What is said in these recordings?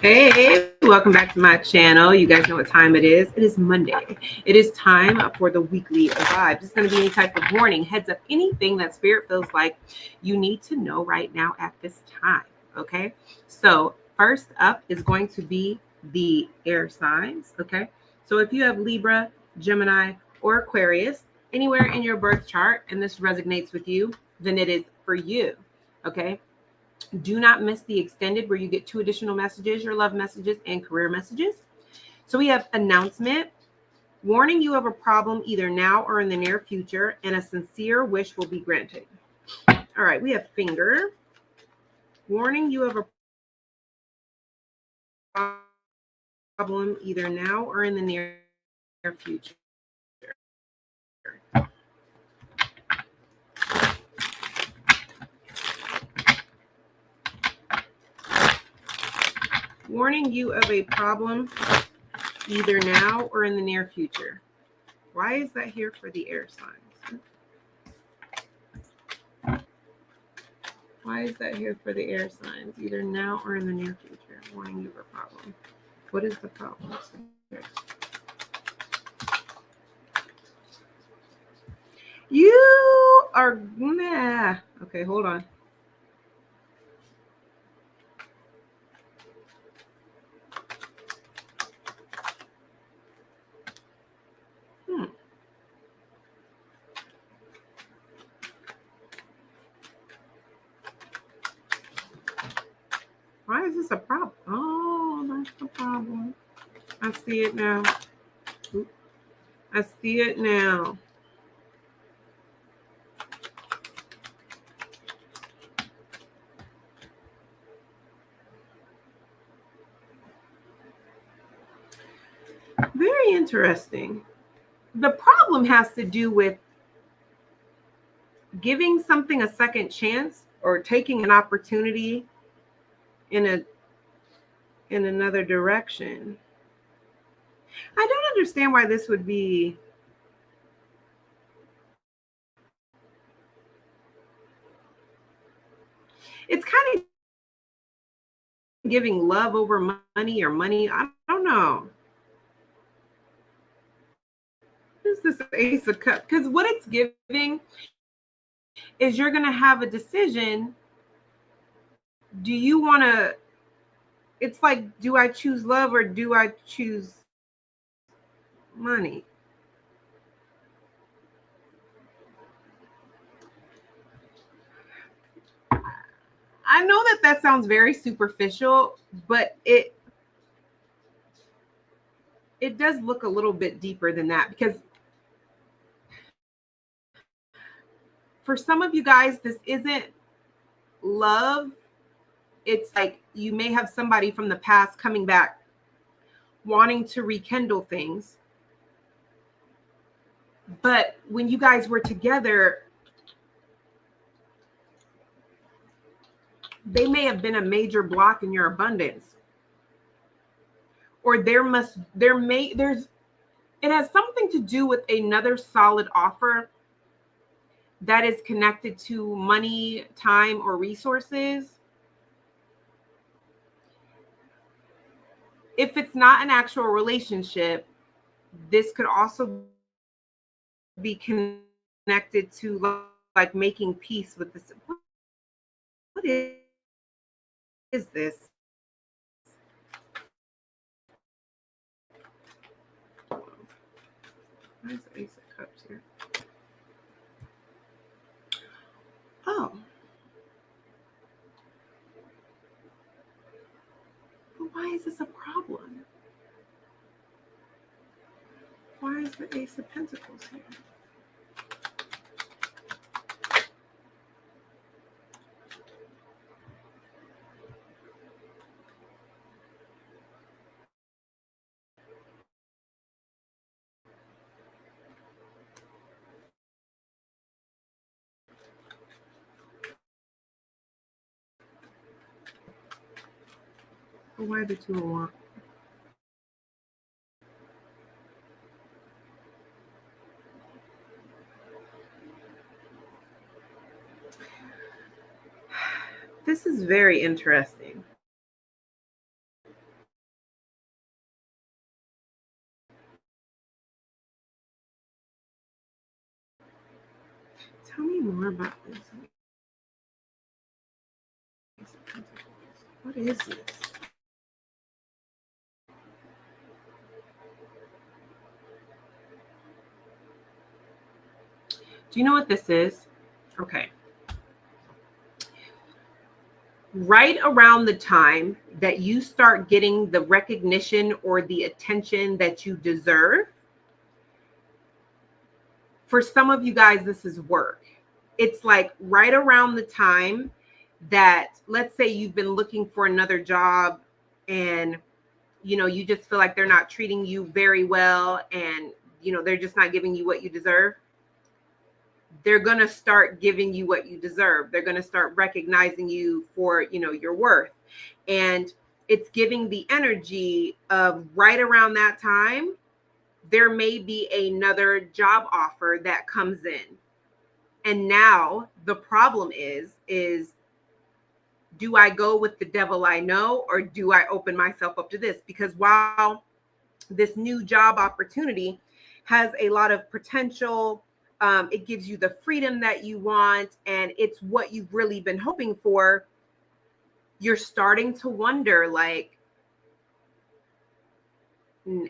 Hey, welcome back to my channel. You guys know what time it is. It is Monday. It is time for the weekly vibes. It's going to be any type of warning, heads up, anything that spirit feels like you need to know right now at this time. Okay. So, first up is going to be the air signs. Okay. So, if you have Libra, Gemini, or Aquarius anywhere in your birth chart and this resonates with you, then it is for you. Okay. Do not miss the extended where you get 2 additional messages, your love messages and career messages. So we have announcement, warning you of a problem either now or in the near future, and a sincere wish will be granted. All right, we have finger, warning you of a problem either now or in the near future. Warning you of a problem either now or in the near future. Why is that here for the air signs? Why is that here for the air signs? Either now or in the near future. Warning you of a problem. What is the problem? You are nah. Okay, hold on. Why is this a problem? Oh, that's the problem. I see it now. I see it now. Very interesting. The problem has to do with giving something a second chance or taking an opportunity in another direction. I don't understand why this would be. It's kind of giving love over money or money. I don't know. What is this Ace of Cups? Because what it's giving is you're going to have a decision. Do you want to? It's like, do I choose love or do I choose money? I know that sounds very superficial, but it does look a little bit deeper than that, because for some of you guys, this isn't love. It's like you may have somebody from the past coming back wanting to rekindle things. But when you guys were together, they may have been a major block in your abundance. Or there's it has something to do with another solid offer that is connected to money, time, or resources. If it's not an actual relationship, this could also be connected to like making peace with this. What is this? Why is the Ace of Cups here? Oh. But why is this a problem? Why is the Ace of Pentacles here? Why the Two of Wands? This is very interesting. me more about this. What is this? Do you know what this is? Okay. Right around the time that you start getting the recognition or the attention that you deserve, for some of you guys, this is work. It's like right around the time that, let's say you've been looking for another job and, you just feel like they're not treating you very well and, they're just not giving you what you deserve. They're going to start giving you what you deserve. They're going to start recognizing you for, your worth. And it's giving the energy of right around that time, there may be another job offer that comes in. And now the problem is do I go with the devil I know, or do I open myself up to this? Because while this new job opportunity has a lot of potential, it gives you the freedom that you want, and it's what you've really been hoping for, you're starting to wonder, like,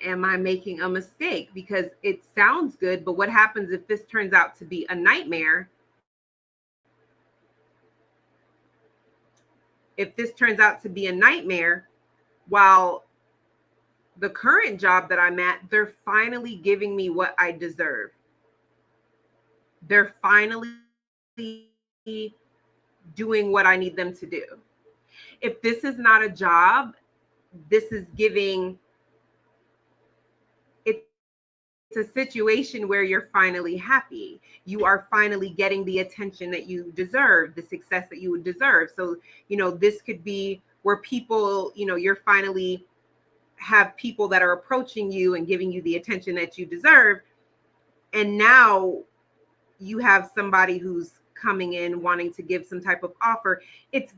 am I making a mistake? Because it sounds good, but what happens if this turns out to be a nightmare? If this turns out to be a nightmare, while the current job that I'm at, they're finally giving me what I deserve. They're finally doing what I need them to do. If this is not a job, this is giving, it's a situation where you're finally happy. You are finally getting the attention that you deserve, the success that you would deserve. So, this could be where people, you're finally have people that are approaching you and giving you the attention that you deserve. And now you have somebody who's coming in wanting to give some type of offer. It's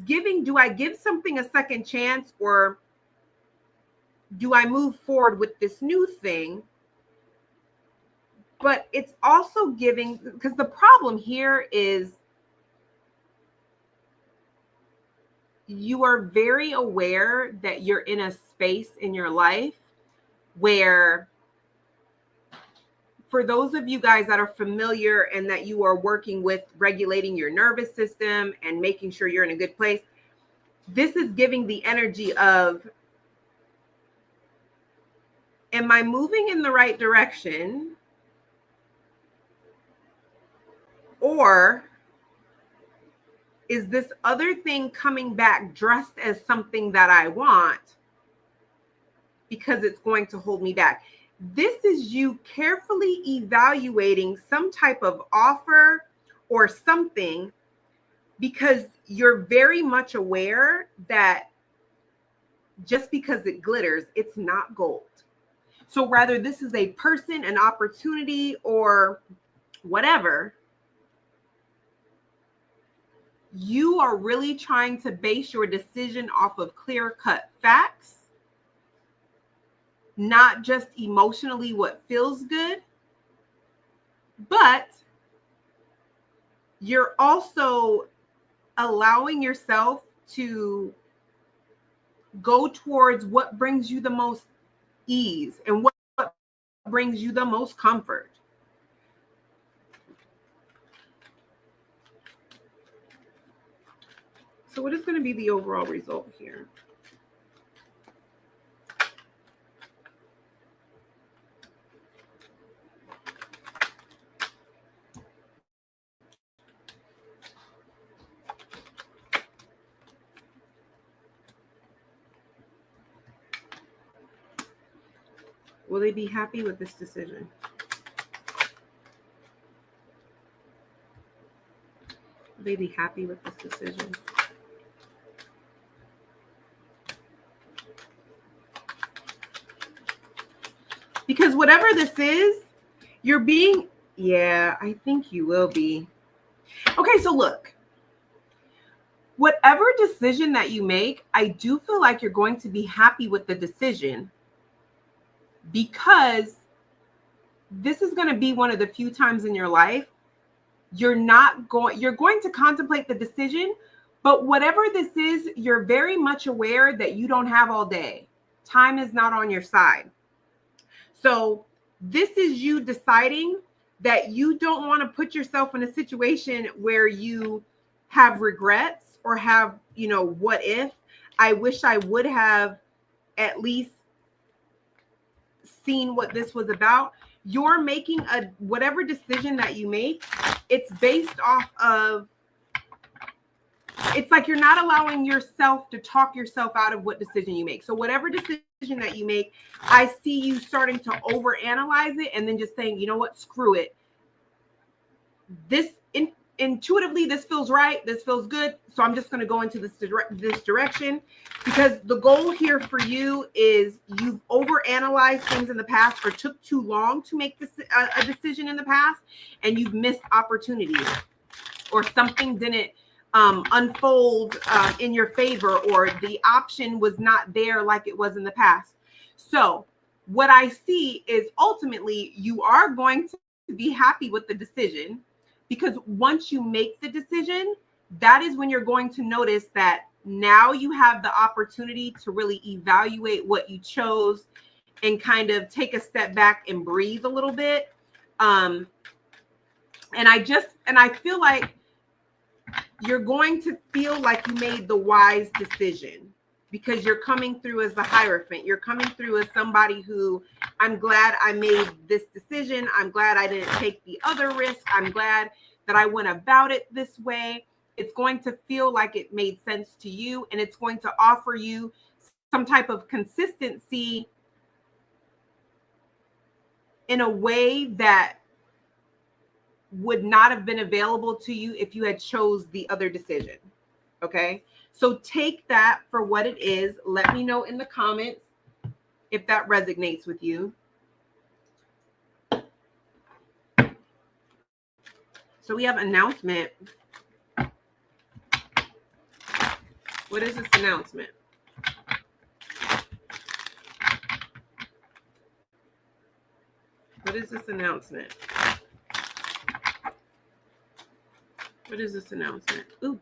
giving, do I give something a second chance, or do I move forward with this new thing? But it's also giving, because the problem here is you are very aware that you're in a space in your life where, for those of you guys that are familiar and that you are working with regulating your nervous system and making sure you're in a good place, this is giving the energy of, am I moving in the right direction? Or is this other thing coming back dressed as something that I want because it's going to hold me back? This is you carefully evaluating some type of offer or something, because you're very much aware that just because it glitters, it's not gold. So rather, this is a person, an opportunity, or whatever, you are really trying to base your decision off of clear-cut facts, not just emotionally what feels good, but you're also allowing yourself to go towards what brings you the most ease and what brings you the most comfort. So what is going to be the overall result here? Will they be happy with this decision? Will they be happy with this decision? Because whatever this is, you're being, yeah, I think you will be. Okay, so look, whatever decision that you make, I do feel like you're going to be happy with the decision, because this is going to be one of the few times in your life you're going to contemplate the decision, but whatever this is, you're very much aware that you don't have all day. Time is not on your side. So this is you deciding that you don't want to put yourself in a situation where you have regrets or have, what if? I wish I would have at least seen what this was about. You're making whatever decision that you make, it's based off of, it's like you're not allowing yourself to talk yourself out of what decision you make. So whatever decision that you make, I see you starting to overanalyze it and then just saying, you know what, screw it. Intuitively, this feels right. This feels good. So I'm just going to go into this direction, because the goal here for you is you've overanalyzed things in the past or took too long to make a decision in the past, and you've missed opportunities, or something didn't unfold in your favor, or the option was not there like it was in the past. So what I see is ultimately you are going to be happy with the decision, because once you make the decision, that is when you're going to notice that now you have the opportunity to really evaluate what you chose and kind of take a step back and breathe a little bit. And I feel like you're going to feel like you made the wise decision, because you're coming through as the Hierophant. You're coming through as somebody who, I'm glad I made this decision. I'm glad I didn't take the other risk. I'm glad that I went about it this way. It's going to feel like it made sense to you, and it's going to offer you some type of consistency in a way that would not have been available to you if you had chose the other decision. Okay, so take that for what it is. Let me know in the comments if that resonates with you. So we have announcement. What is this announcement? What is this announcement? What is this announcement? Ooh.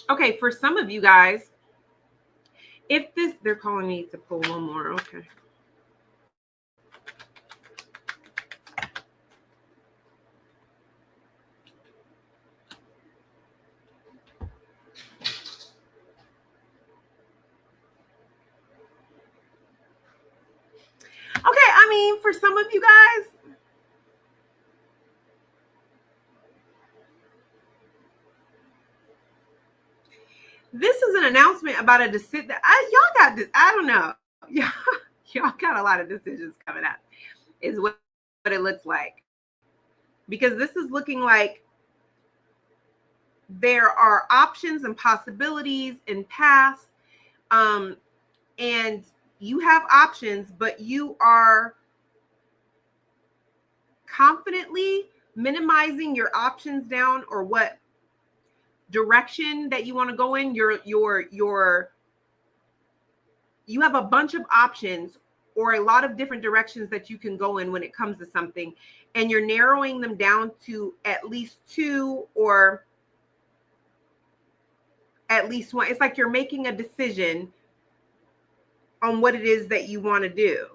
Okay, for some of you guys, if this, they're calling me to pull one more. Okay. Okay, I mean, for some of you guys, this is an announcement about a decision. Y'all got this. I don't know. Y'all got a lot of decisions coming up, is what it looks like. Because this is looking like there are options and possibilities and paths. And you have options, but you are confidently minimizing your options down, or what direction that you want to go in. You have a bunch of options, or a lot of different directions that you can go in when it comes to something, and you're narrowing them down to at least two, or at least one. It's like you're making a decision on what it is that you want to do.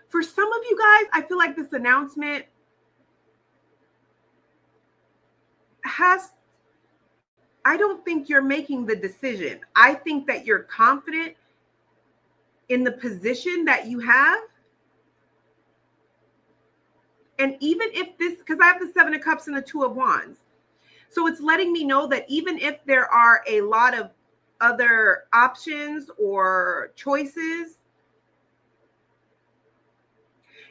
For some of you guys, I feel like this announcement I don't think you're making the decision. I think that you're confident in the position that you have. And even if this, because I have the 7 of Cups and the 2 of Wands. So it's letting me know that even if there are a lot of other options or choices,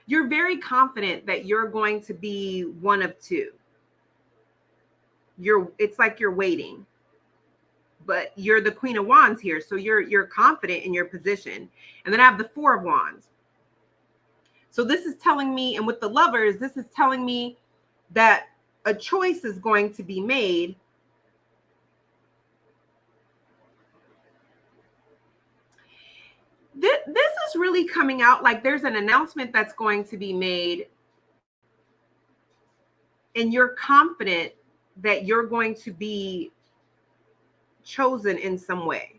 you're very confident that you're going to be one of two. It's like you're waiting. But you're the Queen of Wands here, so you're confident in your position. And then I have the Four of Wands. So this is telling me, and with the Lovers, this is telling me that a choice is going to be made. This is really coming out like there's an announcement that's going to be made, and you're confident that you're going to be chosen in some way.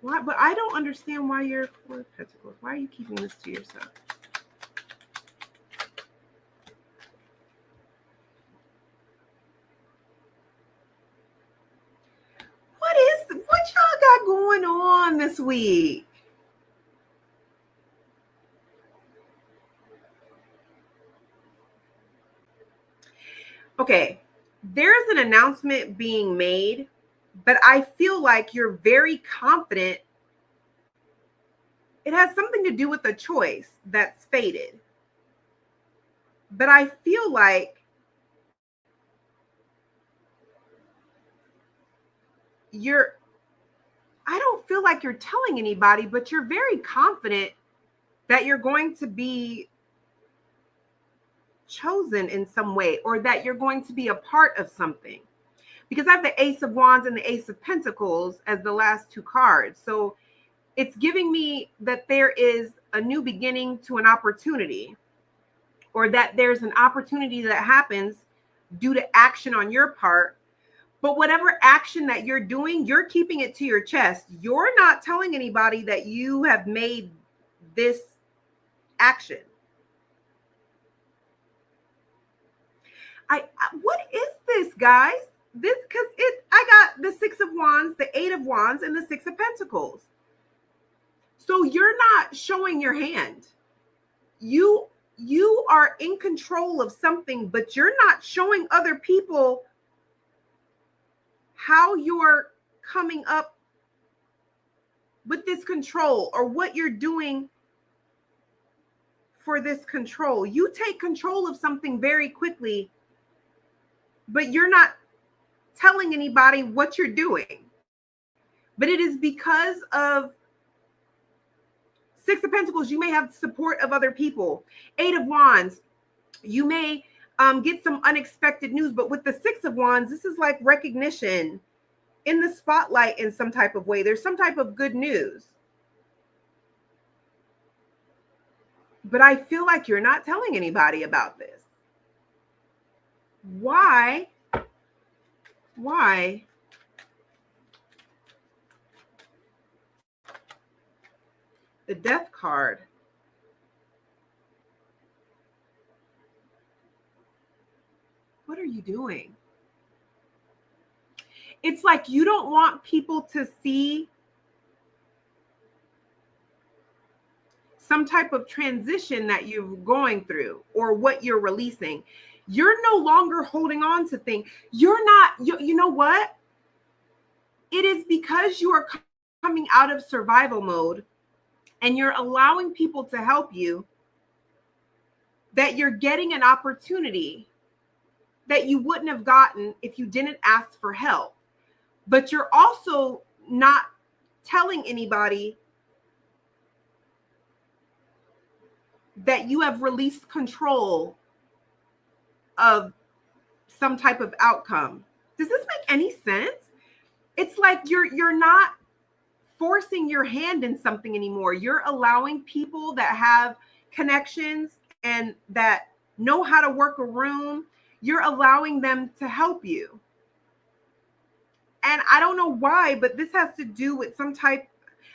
Why? But I don't understand why you're Four of Pentacles. Why are you keeping this to yourself? What y'all got going on this week? Okay, there's an announcement being made, but I feel like you're very confident. It has something to do with a choice that's fated. But I feel like I don't feel like you're telling anybody, but you're very confident that you're going to be chosen in some way, or that you're going to be a part of something. Because I have the Ace of Wands and the Ace of Pentacles as the last two cards. So it's giving me that there is a new beginning to an opportunity, or that there's an opportunity that happens due to action on your part. But whatever action that you're doing, you're keeping it to your chest. You're not telling anybody that you have made this action. What is this, guys? This, because I got the Six of Wands, the Eight of Wands, and the Six of Pentacles. So you're not showing your hand. You are in control of something, but you're not showing other people how you're coming up with this control, or what you're doing for this control. You take control of something very quickly, but you're not telling anybody what you're doing. But it is because of Six of Pentacles, you may have support of other people. Eight of Wands, you may get some unexpected news. But with the Six of Wands, this is like recognition, in the spotlight in some type of way. There's some type of good news. But I feel like you're not telling anybody about this. Why? The Death card. What are you doing? It's like you don't want people to see some type of transition that you're going through, or what you're releasing. You're no longer holding on to things. You're not, you know what? It is because you are coming out of survival mode and you're allowing people to help you, that you're getting an opportunity that you wouldn't have gotten if you didn't ask for help. But you're also not telling anybody that you have released control of some type of outcome. Does this make any sense? It's like you're not forcing your hand in something anymore. You're allowing people that have connections and that know how to work a room. You're allowing them to help you. And I don't know why, but this has to do with some type,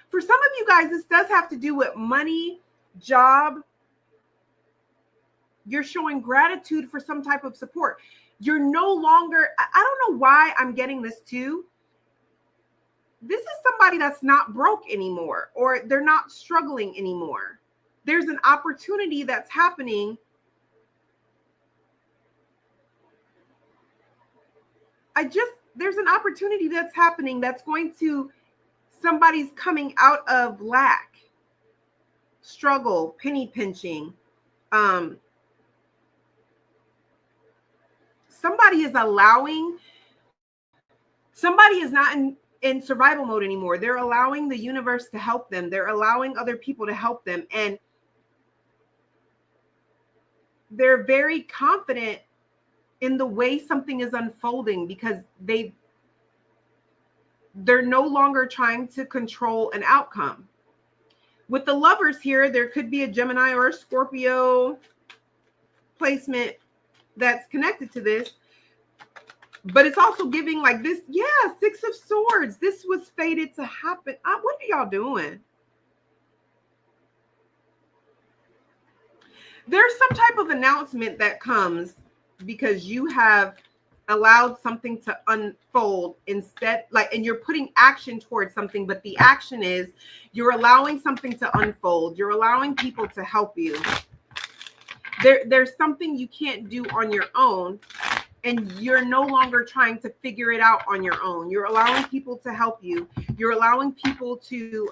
for some of you guys, this does have to do with money, job. You're showing gratitude for some type of support. You're no longer, I don't know why I'm getting this too. This is somebody that's not broke anymore, or they're not struggling anymore. There's an opportunity that's happening. There's an opportunity that's happening that's going to, somebody's coming out of lack, struggle, penny pinching, somebody is not in survival mode anymore. They're allowing the universe to help them. They're allowing other people to help them. And they're very confident in the way something is unfolding because they're no longer trying to control an outcome. With the Lovers here, there could be a Gemini or a Scorpio placement that's connected to this. But it's also giving like this, yeah, Six of Swords. This was fated to happen. What are y'all doing? There's some type of announcement that comes because you have allowed something to unfold instead, like, and you're putting action towards something, but the action is you're allowing something to unfold. You're allowing people to help you. There's something you can't do on your own, and you're no longer trying to figure it out on your own. You're allowing people to help you. You're allowing people to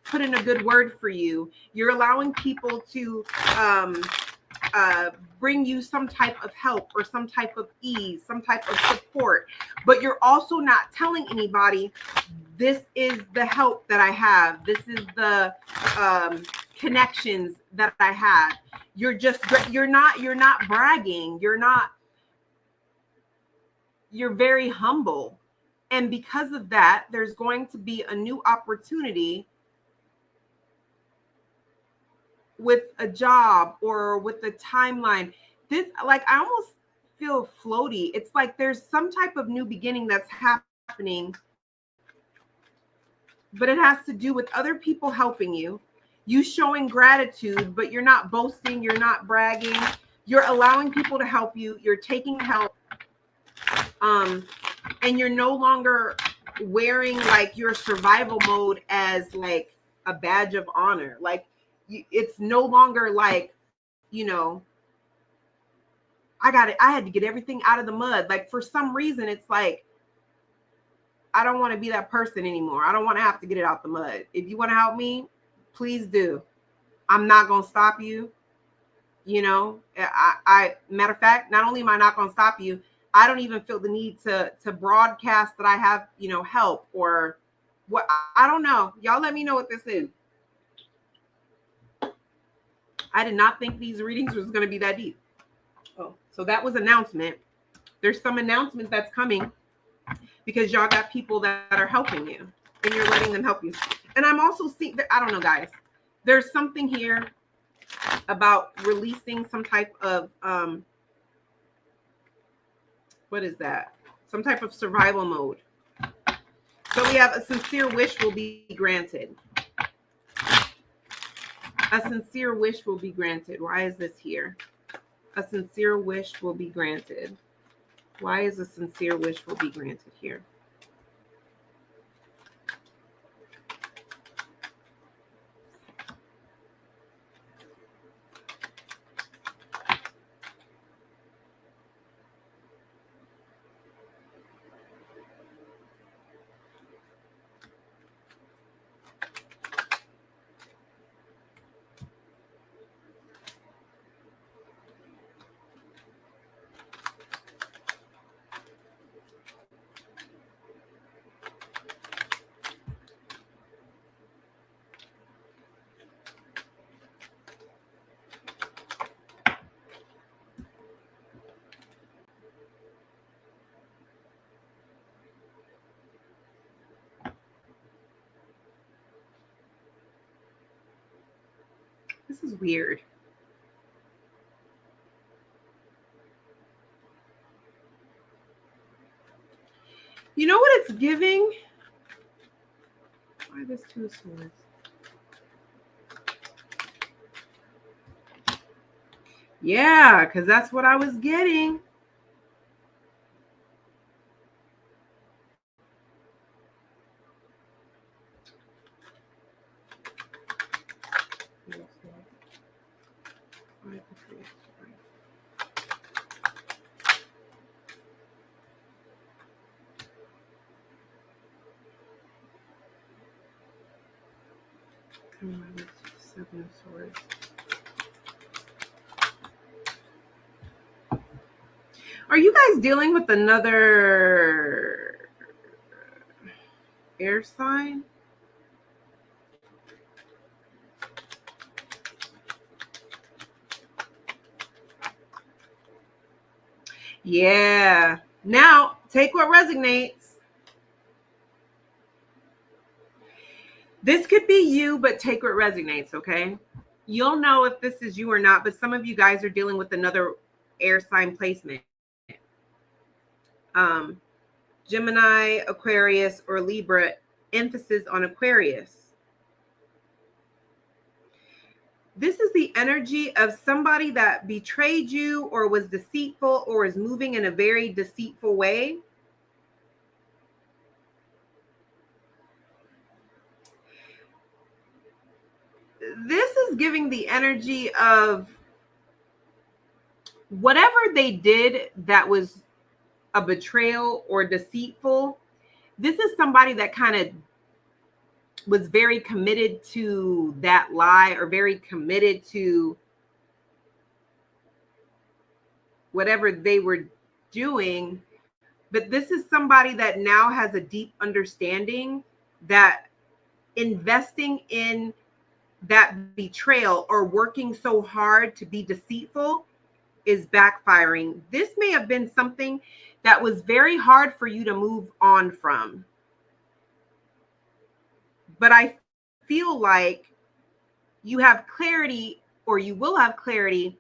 put in a good word for you. You're allowing people to bring you some type of help or some type of ease, some type of support. But you're also not telling anybody, this is the help that I have. This is the connections that I have. You're not bragging. You're very humble. And because of that, there's going to be a new opportunity with a job or with the timeline. This, like, I almost feel floaty. It's like there's some type of new beginning that's happening, but it has to do with other people helping you, you showing gratitude, but you're not boasting, you're not bragging, you're allowing people to help you, you're taking help, and you're no longer wearing like your survival mode as like a badge of honor. Like, it's no longer like, you know, I had to get everything out of the mud. Like, for some reason, it's like, I don't want to be that person anymore. I don't want to have to get it out the mud. If you want to help me, please do. I'm not going to stop you. You know, I matter of fact, not only am I not going to stop you, I don't even feel the need to broadcast that I have, you know, help or what. I don't know. Y'all let me know what this is. I did not think these readings was going to be that deep. Oh, so that was announcement. There's some announcement that's coming because y'all got people that are helping you and you're letting them help you. And I'm also seeing that, I don't know, guys, there's something here about releasing some type of, what is that? Some type of survival mode. So we have a sincere wish will be granted. A sincere wish will be granted. Why is this here? A sincere wish will be granted. Why is a sincere wish will be granted here? This is weird. You know what it's giving? Why this Two of Swords? Yeah, because that's what I was getting. Seven of Swords. Are you guys dealing with another air sign? Yeah. Now, take what resonates. This could be you, but take what resonates, okay? You'll know if this is you or not, but some of you guys are dealing with another air sign placement. Um, Gemini, Aquarius, or Libra, emphasis on Aquarius. This is the energy of somebody that betrayed you or was deceitful or is moving in a very deceitful way. This is giving the energy of whatever they did that was a betrayal or deceitful. This is somebody that kind of was very committed to that lie or very committed to whatever they were doing. But this is somebody that now has a deep understanding that investing in that betrayal or working so hard to be deceitful is backfiring. This may have been something that was very hard for you to move on from. But I feel like you have clarity, or you will have clarity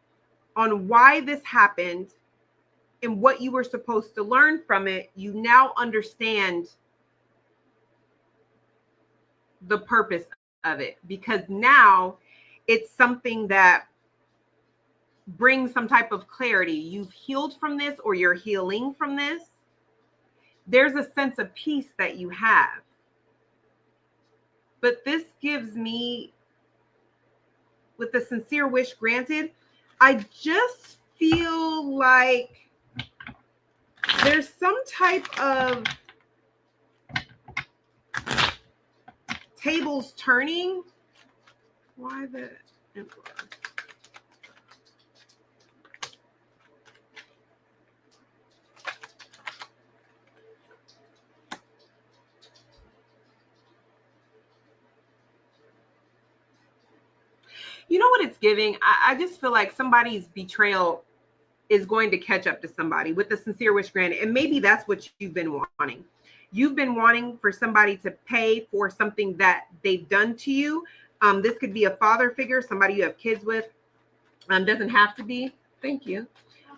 on why this happened and what you were supposed to learn from it. You now understand the purpose of it, because now it's something that brings some type of clarity. You've healed from this, or you're healing from this. There's a sense of peace that you have. But this gives me, with the sincere wish granted, I just feel like there's some type of tables turning. Why the Emperor? You know what it's giving? I just feel like somebody's betrayal is going to catch up to somebody with the sincere wish granted. And maybe that's what you've been wanting. You've been wanting for somebody to pay for something that they've done to you. This could be a father figure, somebody you have kids with. Doesn't have to be. Thank you.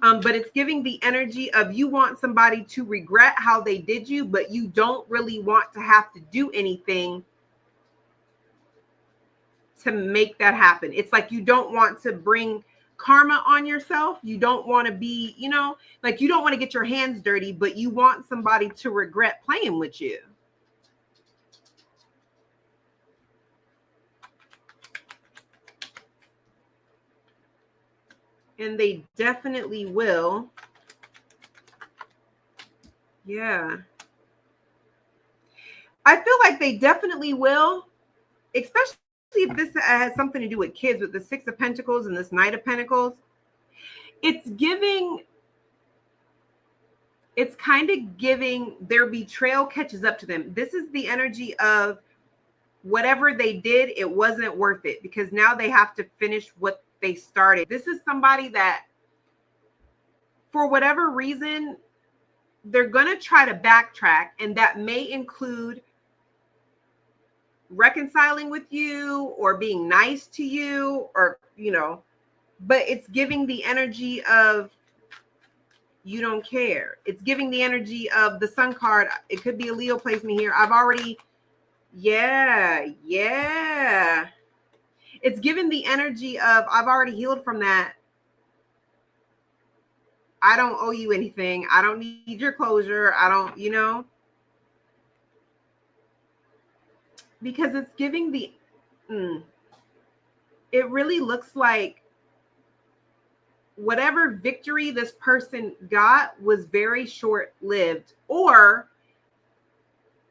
But it's giving the energy of you want somebody to regret how they did you, but you don't really want to have to do anything to make that happen. It's like you don't want to bring karma on yourself. You don't want to be, like you don't want to get your hands dirty, but you want somebody to regret playing with you. And they definitely will. Yeah. I feel like they definitely will, especially if this has something to do with kids, with the Six of Pentacles and this Knight of Pentacles. It's kind of giving their betrayal catches up to them. This is the energy of whatever they did, it wasn't worth it, because now they have to finish what they started. This is somebody that, for whatever reason, they're going to try to backtrack, and that may include reconciling with you or being nice to you, or but it's giving the energy of you don't care. It's giving the energy of the Sun card. It could be a Leo placement here. It's given the energy of I've already healed from that. I don't owe you anything. I don't need your closure. I don't, because it's giving it really looks like whatever victory this person got was very short-lived, or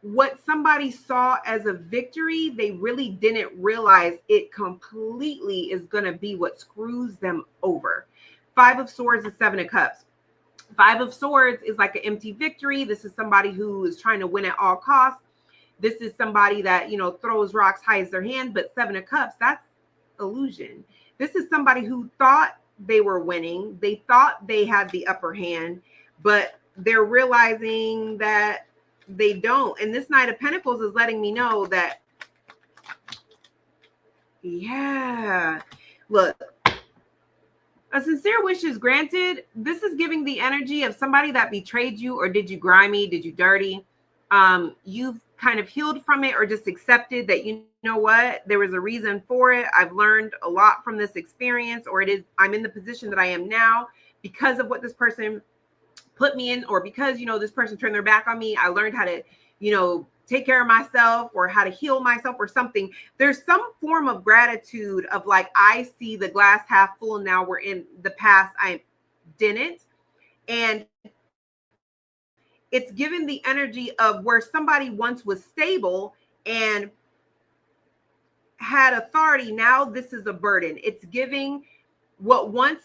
what somebody saw as a victory, they really didn't realize it completely is going to be what screws them over. Five of Swords and Seven of Cups. Five of Swords is like an empty victory. This is somebody who is trying to win at all costs. This is somebody that, throws rocks, hides their hand. But Seven of Cups, that's illusion. This is somebody who thought they were winning. They thought they had the upper hand, but they're realizing that they don't. And this Knight of Pentacles is letting me know that, yeah, look, a sincere wish is granted. This is giving the energy of somebody that betrayed you or did you grimy, did you dirty. You've kind of healed from it or just accepted that, you know what, there was a reason for it. I've learned a lot from this experience, or I'm in the position that I am now because of what this person put me in, or because, this person turned their back on me. I learned how to, take care of myself or how to heal myself or something. There's some form of gratitude of like, I see the glass half full. Now we're in the past. I didn't. And it's given the energy of where somebody once was stable and had authority. Now this is a burden. It's giving what once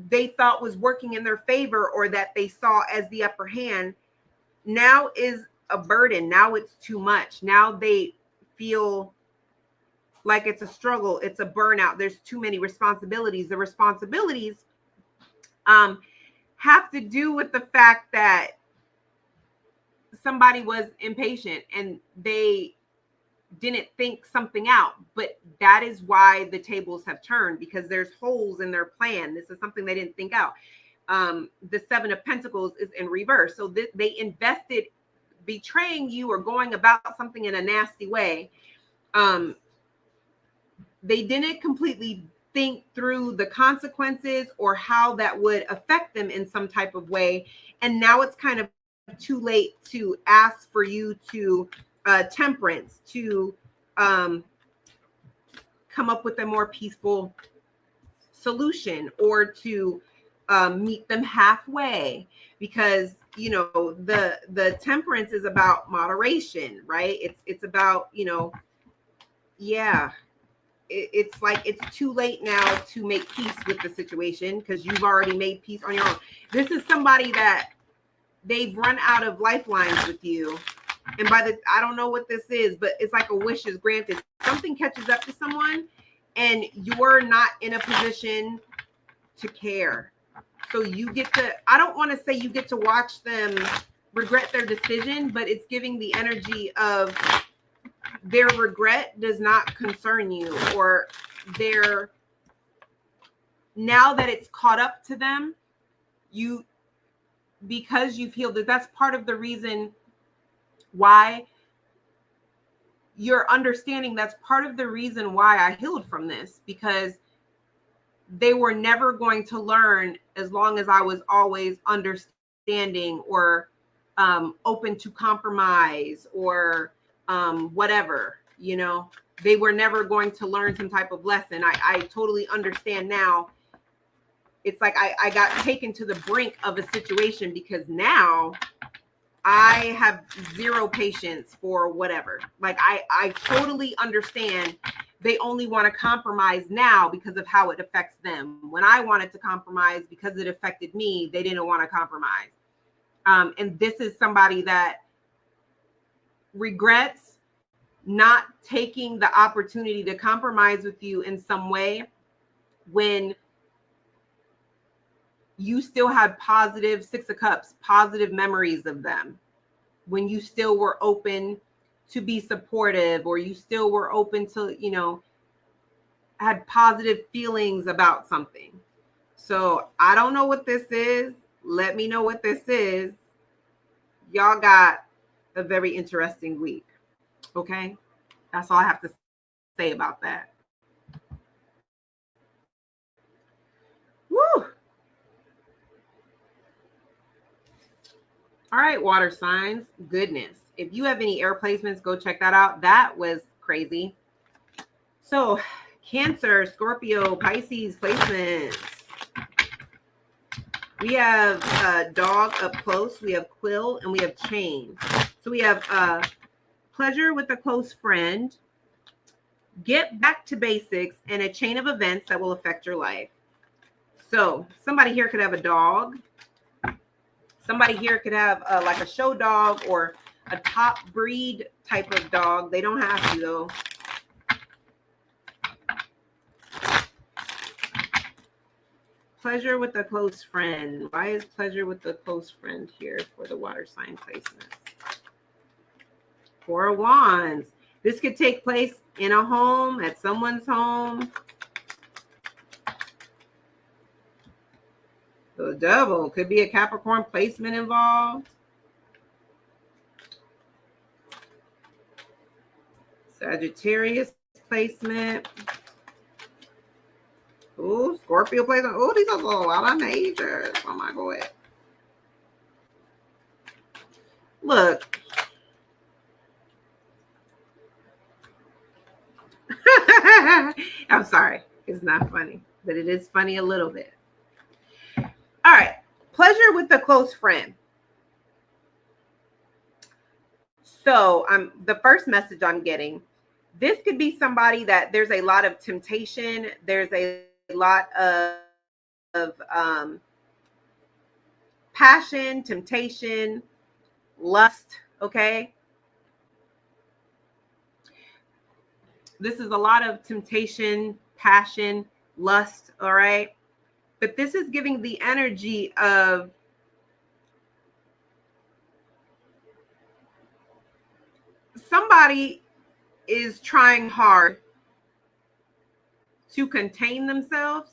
they thought was working in their favor or that they saw as the upper hand now is a burden. Now it's too much. Now they feel like it's a struggle. It's a burnout. There's too many responsibilities. The responsibilities have to do with the fact that somebody was impatient and they didn't think something out. But that is why the tables have turned, because there's holes in their plan. This is something they didn't think out. The Seven of Pentacles is in reverse. So they invested betraying you or going about something in a nasty way. They didn't completely think through the consequences or how that would affect them in some type of way. And now it's kind of too late to ask for you to temperance, to come up with a more peaceful solution, or to meet them halfway, because the temperance is about moderation, right? It's about, it's like it's too late now to make peace with the situation because you've already made peace on your own. This is somebody that they've run out of lifelines with you. And I don't know what this is, but it's like a wish is granted. Something catches up to someone and you're not in a position to care. So you get to, I don't want to say you get to watch them regret their decision, but it's giving the energy of their regret does not concern you, or now that it's caught up to them, because you've healed it. That's part of the reason why you're understanding. That's part of the reason why I healed from this, because they were never going to learn as long as I was always understanding or open to compromise or whatever, they were never going to learn some type of lesson. I totally understand now. It's like I got taken to the brink of a situation because now I have zero patience for whatever. Like I totally understand. They only want to compromise now because of how it affects them. When I wanted to compromise because it affected me, they didn't want to compromise. And this is somebody that regrets not taking the opportunity to compromise with you in some way when you still had positive Six of Cups, positive memories of them, when you still were open to be supportive, or you still were open to, had positive feelings about something. So I don't know what this is. Let me know what this is. Y'all got a very interesting week. Okay. That's all I have to say about that. Woo. All right, water signs. Goodness. If you have any air placements, go check that out. That was crazy. So Cancer, Scorpio, Pisces placements. We have dog up close. We have quill and we have chain. So we have pleasure with a close friend, get back to basics, and a chain of events that will affect your life. So somebody here could have a dog. Somebody here could have like a show dog or a top breed type of dog. They don't have to though. Pleasure with a close friend. Why is pleasure with a close friend here for the water sign placement? Four of Wands. This could take place in a home, at someone's home. The Devil. Could be a Capricorn placement involved. Sagittarius placement. Ooh, Scorpio placement. Oh, these are a lot of majors. Oh my God. Look. I'm sorry. It's not funny, but it is funny a little bit. All right. Pleasure with a close friend. So the first message I'm getting, this could be somebody that there's a lot of temptation. There's a lot of passion, temptation, lust. Okay. This is a lot of temptation, passion, lust. All right. But this is giving the energy of somebody is trying hard to contain themselves.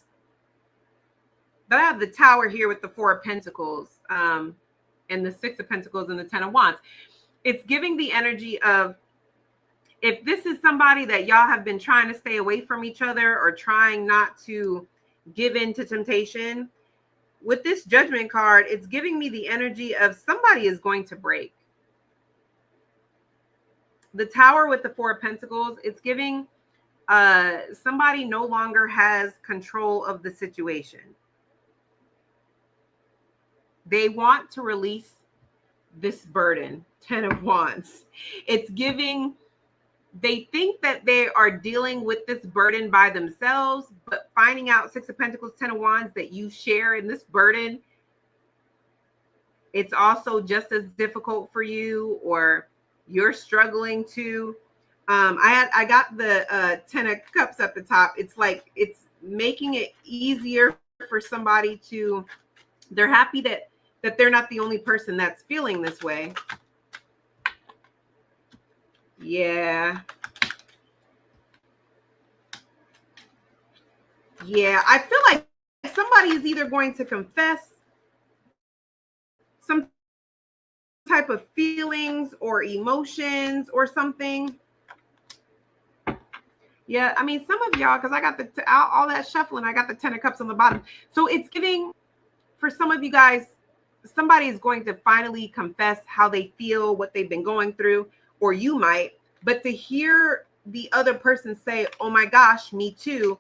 But I have the Tower here with the Four of Pentacles and the Six of Pentacles and the Ten of Wands. It's giving the energy of, if this is somebody that y'all have been trying to stay away from each other or trying not to give in to temptation, with this Judgment card, it's giving me the energy of somebody is going to break. The Tower with the Four of Pentacles, it's giving somebody no longer has control of the situation. They want to release this burden. Ten of Wands. It's giving, they think that they are dealing with this burden by themselves, but finding out, Six of Pentacles, Ten of Wands, that you share in this burden, it's also just as difficult for you, or you're struggling to. I got the Ten of Cups at the top. It's like it's making it easier for somebody to, they're happy that they're not the only person that's feeling this way. Yeah. Yeah, I feel like somebody is either going to confess some type of feelings or emotions or something. Yeah, I mean, some of y'all, because I got all that shuffling, I got the Ten of Cups on the bottom. So it's giving, for some of you guys, somebody is going to finally confess how they feel, what they've been going through, or you might. But to hear the other person say, oh my gosh, me too,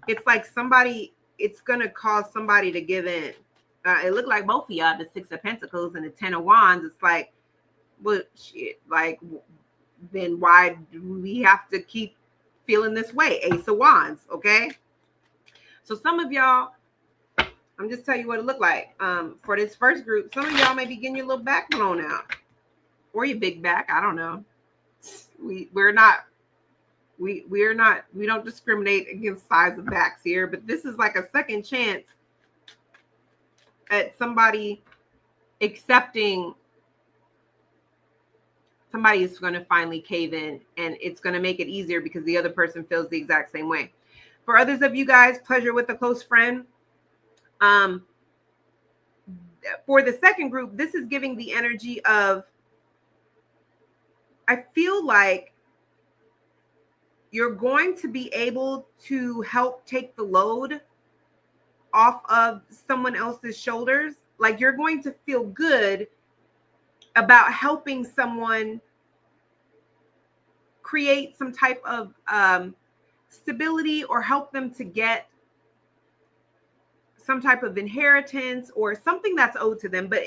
it's like somebody, it's going to cause somebody to give in. It looked like both of y'all, the Six of Pentacles and the Ten of Wands. It's like, well, shit, like, then why do we have to keep feeling this way? Ace of Wands, okay? So some of y'all, I'm just telling you what it looked like. For this first group, some of y'all may be getting your little back blown out, or your big back. I don't know. We don't discriminate against size of backs here, but this is like a second chance at somebody accepting. Somebody is going to finally cave in, and it's going to make it easier because the other person feels the exact same way. For others of you guys, pleasure with a close friend. For the second group, this is giving the energy of, I feel like you're going to be able to help take the load off of someone else's shoulders. Like you're going to feel good about helping someone create some type of stability, or help them to get some type of inheritance or something that's owed to them. But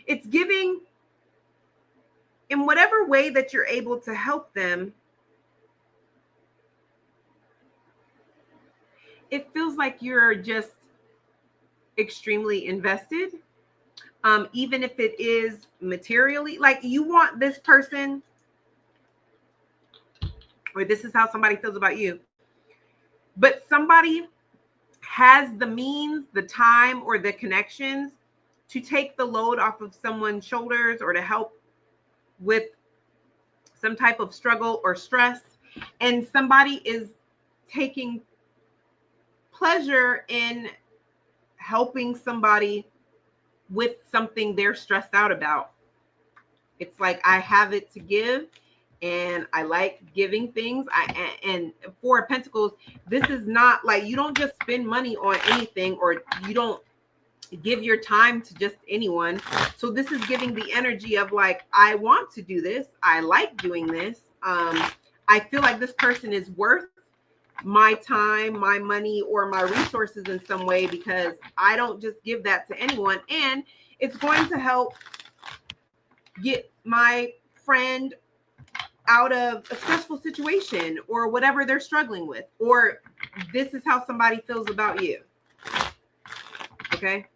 it's giving, in whatever way that you're able to help them, it feels like you're just extremely invested. even if it is materially, like you want this person, or this is how somebody feels about you, but somebody has the means, the time, or the connections to take the load off of someone's shoulders or to help with some type of struggle or stress. And somebody is taking pleasure in helping somebody with something they're stressed out about. It's like, I have it to give and I like giving things. And Four of Pentacles, this is not like, you don't just spend money on anything, or you don't give your time to just anyone. So this is giving the energy of like, I want to do this. I like doing this. I feel like this person is worth my time, my money, or my resources in some way, because I don't just give that to anyone. And it's going to help get my friend out of a stressful situation or whatever they're struggling with, or this is how somebody feels about you. Okay.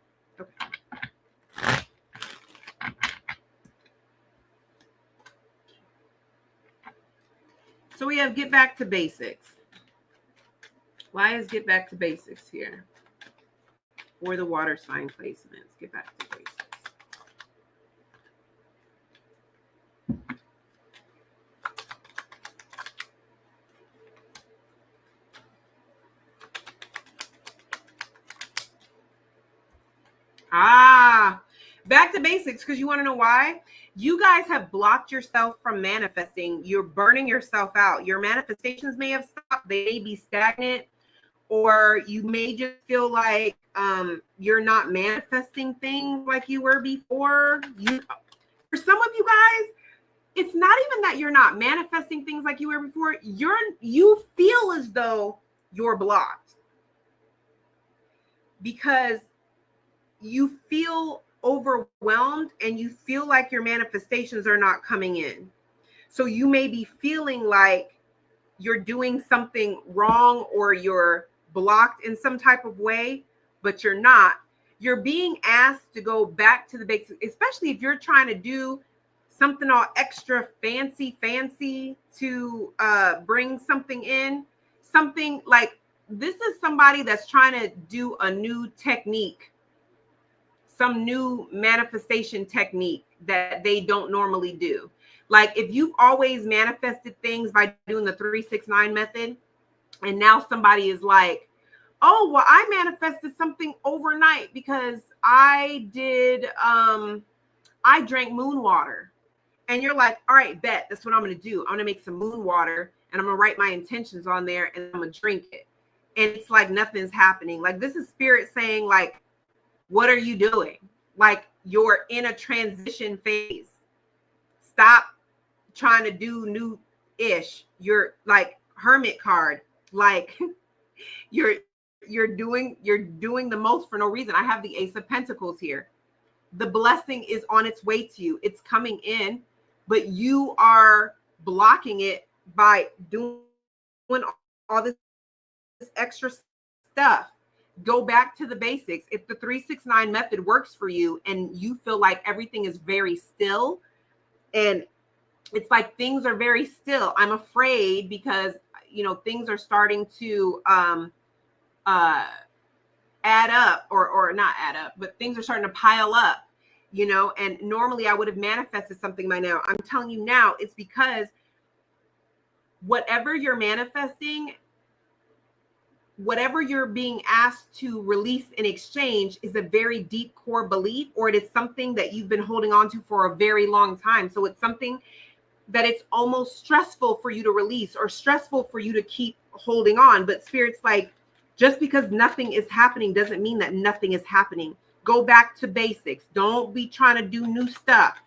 So we have get back to basics. Why is get back to basics here? For the water sign placements, get back to basics. Back to basics, because you want to know why? You guys have blocked yourself from manifesting. You're burning yourself out. Your manifestations may have stopped. They may be stagnant, or you may just feel like you're not manifesting things like you were before. For some of you guys, it's not even that you're not manifesting things like you were before. You feel as though you're blocked because you feel overwhelmed and you feel like your manifestations are not coming in. So you may be feeling like you're doing something wrong or you're blocked in some type of way, but you're not. You're being asked to go back to the basics, especially if you're trying to do something all extra fancy to bring something in. Something like, this is somebody that's trying to do a new technique, some new manifestation technique that they don't normally do. Like if you've always manifested things by doing the 3-6-9 method, and now somebody is like, oh, well, I manifested something overnight because I drank moon water. And you're like, all right, bet, that's what I'm going to do. I'm going to make some moon water and I'm going to write my intentions on there and I'm going to drink it. And it's like nothing's happening. Like, this is spirit saying, like, what are you doing? Like, you're in a transition phase. Stop trying to do new-ish. You're like hermit card. Like you're doing the most for no reason. I have the Ace of Pentacles here. The blessing is on its way to you. It's coming in, but you are blocking it by doing all this extra stuff. Go back to the basics. If the 3-6-9 method works for you and you feel like everything is very still and it's like things are very still, I'm afraid because, you know, things are starting to add up or not add up, but things are starting to pile up, you know, and normally I would have manifested something by now. I'm telling you now, it's because whatever you're manifesting, whatever you're being asked to release in exchange is a very deep core belief, or it is something that you've been holding on to for a very long time. So it's something that it's almost stressful for you to release or stressful for you to keep holding on. But Spirit's like, just because nothing is happening doesn't mean that nothing is happening. Go back to basics. Don't be trying to do new stuff.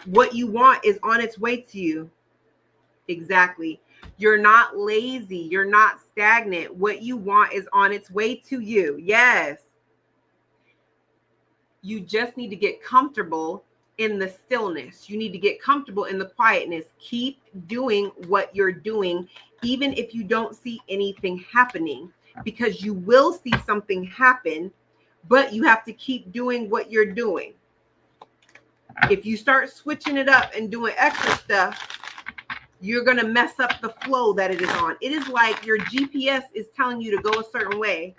What you want is on its way to you. Exactly. You're not lazy. You're not stagnant. What you want is on its way to you. Yes. You just need to get comfortable in the stillness. You need to get comfortable in the quietness. Keep doing what you're doing, even if you don't see anything happening, because you will see something happen but you have to keep doing what you're doing. If you start switching it up and doing extra stuff, you're going to mess up the flow that it is on. It is like your GPS is telling you to go a certain way,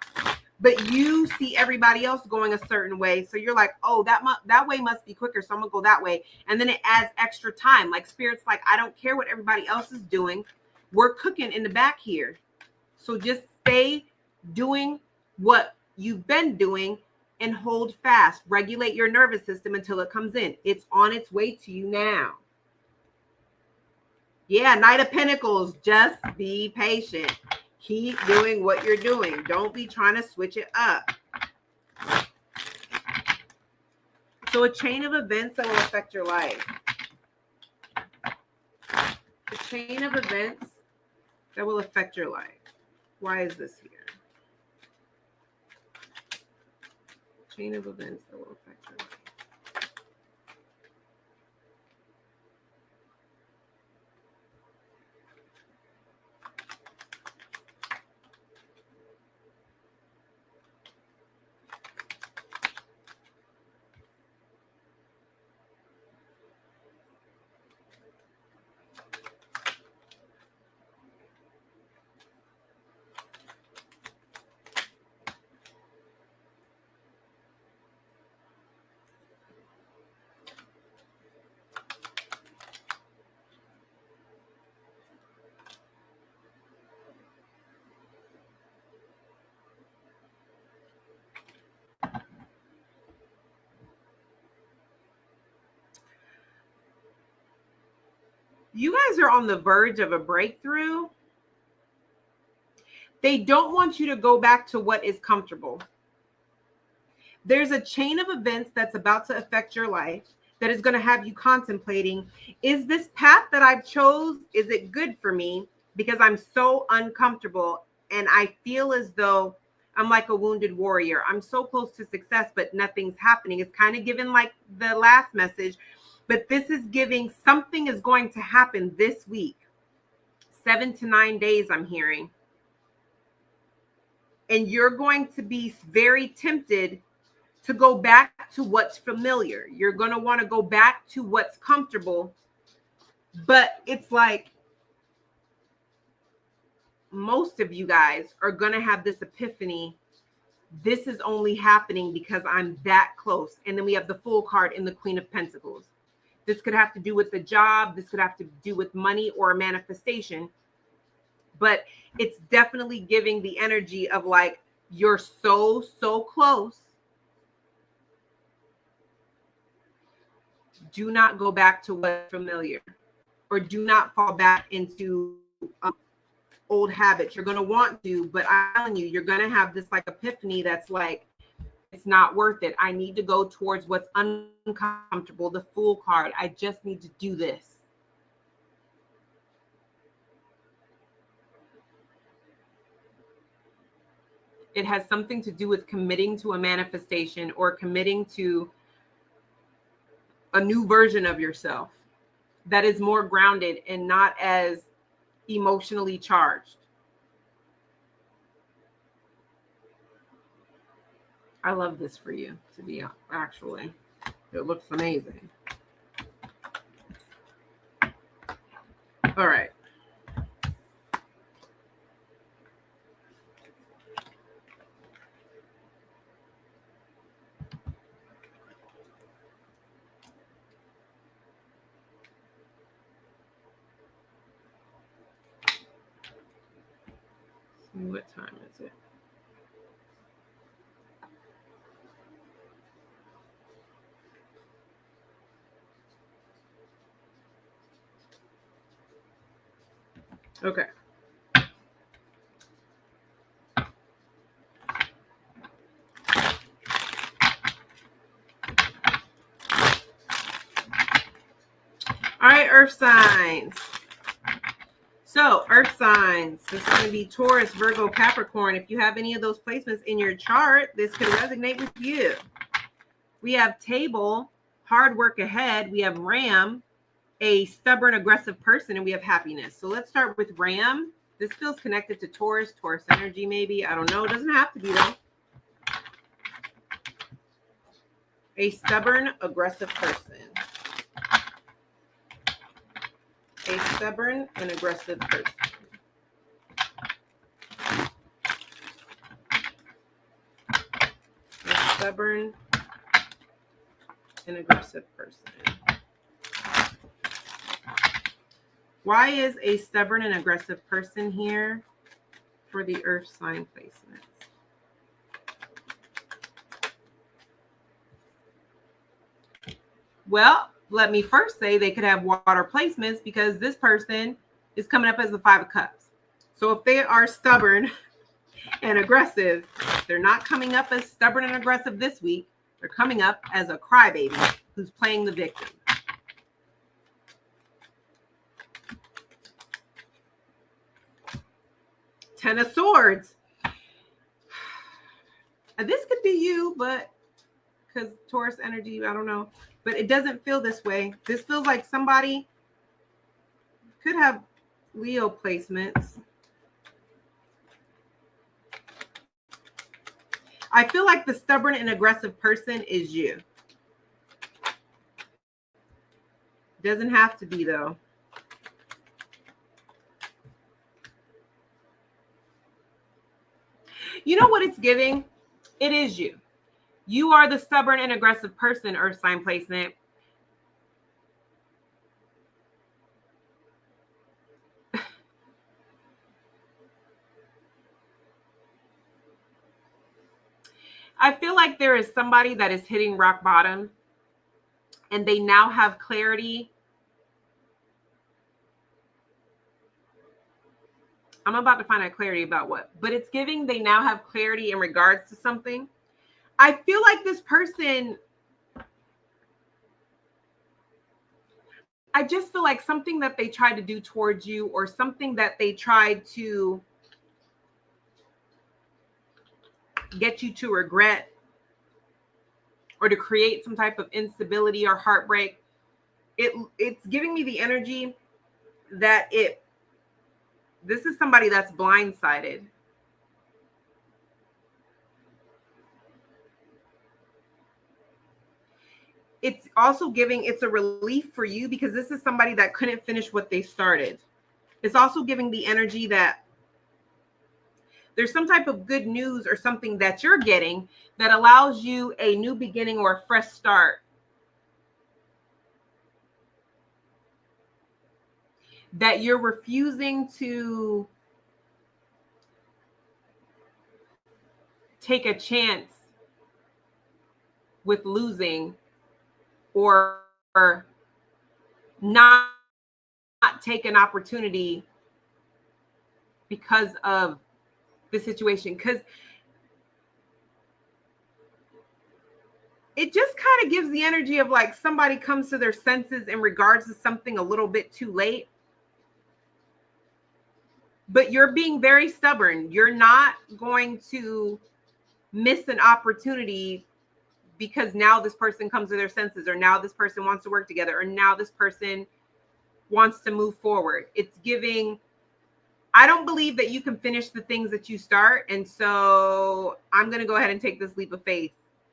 but you see everybody else going a certain way. So you're like, oh, that way must be quicker, so I'm going to go that way. And then it adds extra time. Like Spirit's like, I don't care what everybody else is doing. We're cooking in the back here. So just stay doing what you've been doing and hold fast. Regulate your nervous system until it comes in. It's on its way to you now. Yeah, Knight of Pentacles. Just be patient. Keep doing what you're doing. Don't be trying to switch it up. So a chain of events that will affect your life. A chain of events that will affect your life. Why is this here? Chain of events that will affect your life. You guys are on the verge of a breakthrough. They don't want you to go back to what is comfortable. There's a chain of events that's about to affect your life that is going to have you contemplating, is this path that I've chose, is it good for me? Because I'm so uncomfortable and I feel as though I'm like a wounded warrior. I'm so close to success, but nothing's happening. It's kind of given like the last message, but this is giving something is going to happen this week. 7 to 9 days, I'm hearing. And you're going to be very tempted to go back to what's familiar. You're going to want to go back to what's comfortable. But it's like most of you guys are going to have this epiphany. This is only happening because I'm that close. And then we have the Fool card in the Queen of Pentacles. This could have to do with the job. This could have to do with money or a manifestation. But it's definitely giving the energy of like, you're so close. Do not go back to what's familiar, or do not fall back into old habits. You're going to want to, but I'm telling you, you're going to have this like epiphany that's like, it's not worth it. I need to go towards what's uncomfortable. The Fool card. I just need to do this. It has something to do with committing to a manifestation or committing to a new version of yourself that is more grounded and not as emotionally charged. I love this for you, to be actually. It looks amazing. All right. What time is it? Okay. All right, Earth signs. So Earth signs, this is going to be Taurus, Virgo, Capricorn. If you have any of those placements in your chart, this could resonate with you. We have Table, hard work ahead. We have Ram, a stubborn, aggressive person, and we have Happiness. So let's start with Ram. This feels connected to Taurus energy maybe. I don't know. It doesn't have to be though. A stubborn, aggressive person. A stubborn and aggressive person. A stubborn and aggressive person. Why is a stubborn and aggressive person here for the earth sign placements? Well, let me first say they could have water placements because this person is coming up as the 5 of Cups. So if they are stubborn and aggressive, they're not coming up as stubborn and aggressive this week. They're coming up as a crybaby who's playing the victim. Ten of Swords. And this could be you, but because Taurus energy, I don't know. But it doesn't feel this way. This feels like somebody could have Leo placements. I feel like the stubborn and aggressive person is you. Doesn't have to be, though. You know what it's giving? It is you. You are the stubborn and aggressive person, earth sign placement. I feel like there is somebody that is hitting rock bottom and they now have clarity. I'm about to find out clarity about what, but it's giving they now have clarity in regards to something. I feel like this person, I just feel like something that they tried to do towards you or something that they tried to get you to regret or to create some type of instability or heartbreak. It's giving me the energy that this is somebody that's blindsided. It's also giving it's a relief for you because this is somebody that couldn't finish what they started. It's also giving the energy that there's some type of good news or something that you're getting that allows you a new beginning or a fresh start. That you're refusing to take a chance with losing or not take an opportunity because of the situation. Because it just kind of gives the energy of like somebody comes to their senses in regards to something a little bit too late. But you're being very stubborn. You're not going to miss an opportunity because now this person comes to their senses, or now this person wants to work together, or now this person wants to move forward. It's giving, I don't believe that you can finish the things that you start. And so I'm going to go ahead and take this leap of faith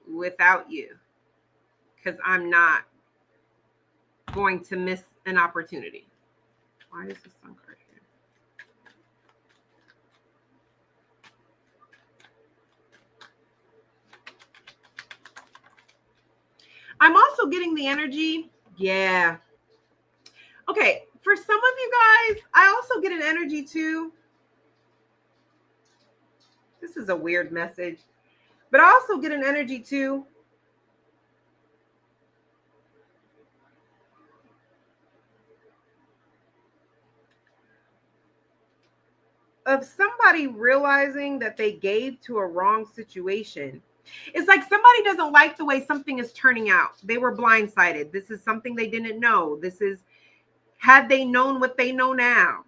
without you because I'm not going to miss an opportunity. Why is this sun card here? I'm also getting the energy. Yeah. Okay. For some of you guys, I also get an energy too. This is a weird message, but I also get an energy too. Of somebody realizing that they gave to a wrong situation. It's like somebody doesn't like the way something is turning out. They were blindsided. This is something they didn't know. This is, had they known what they know now,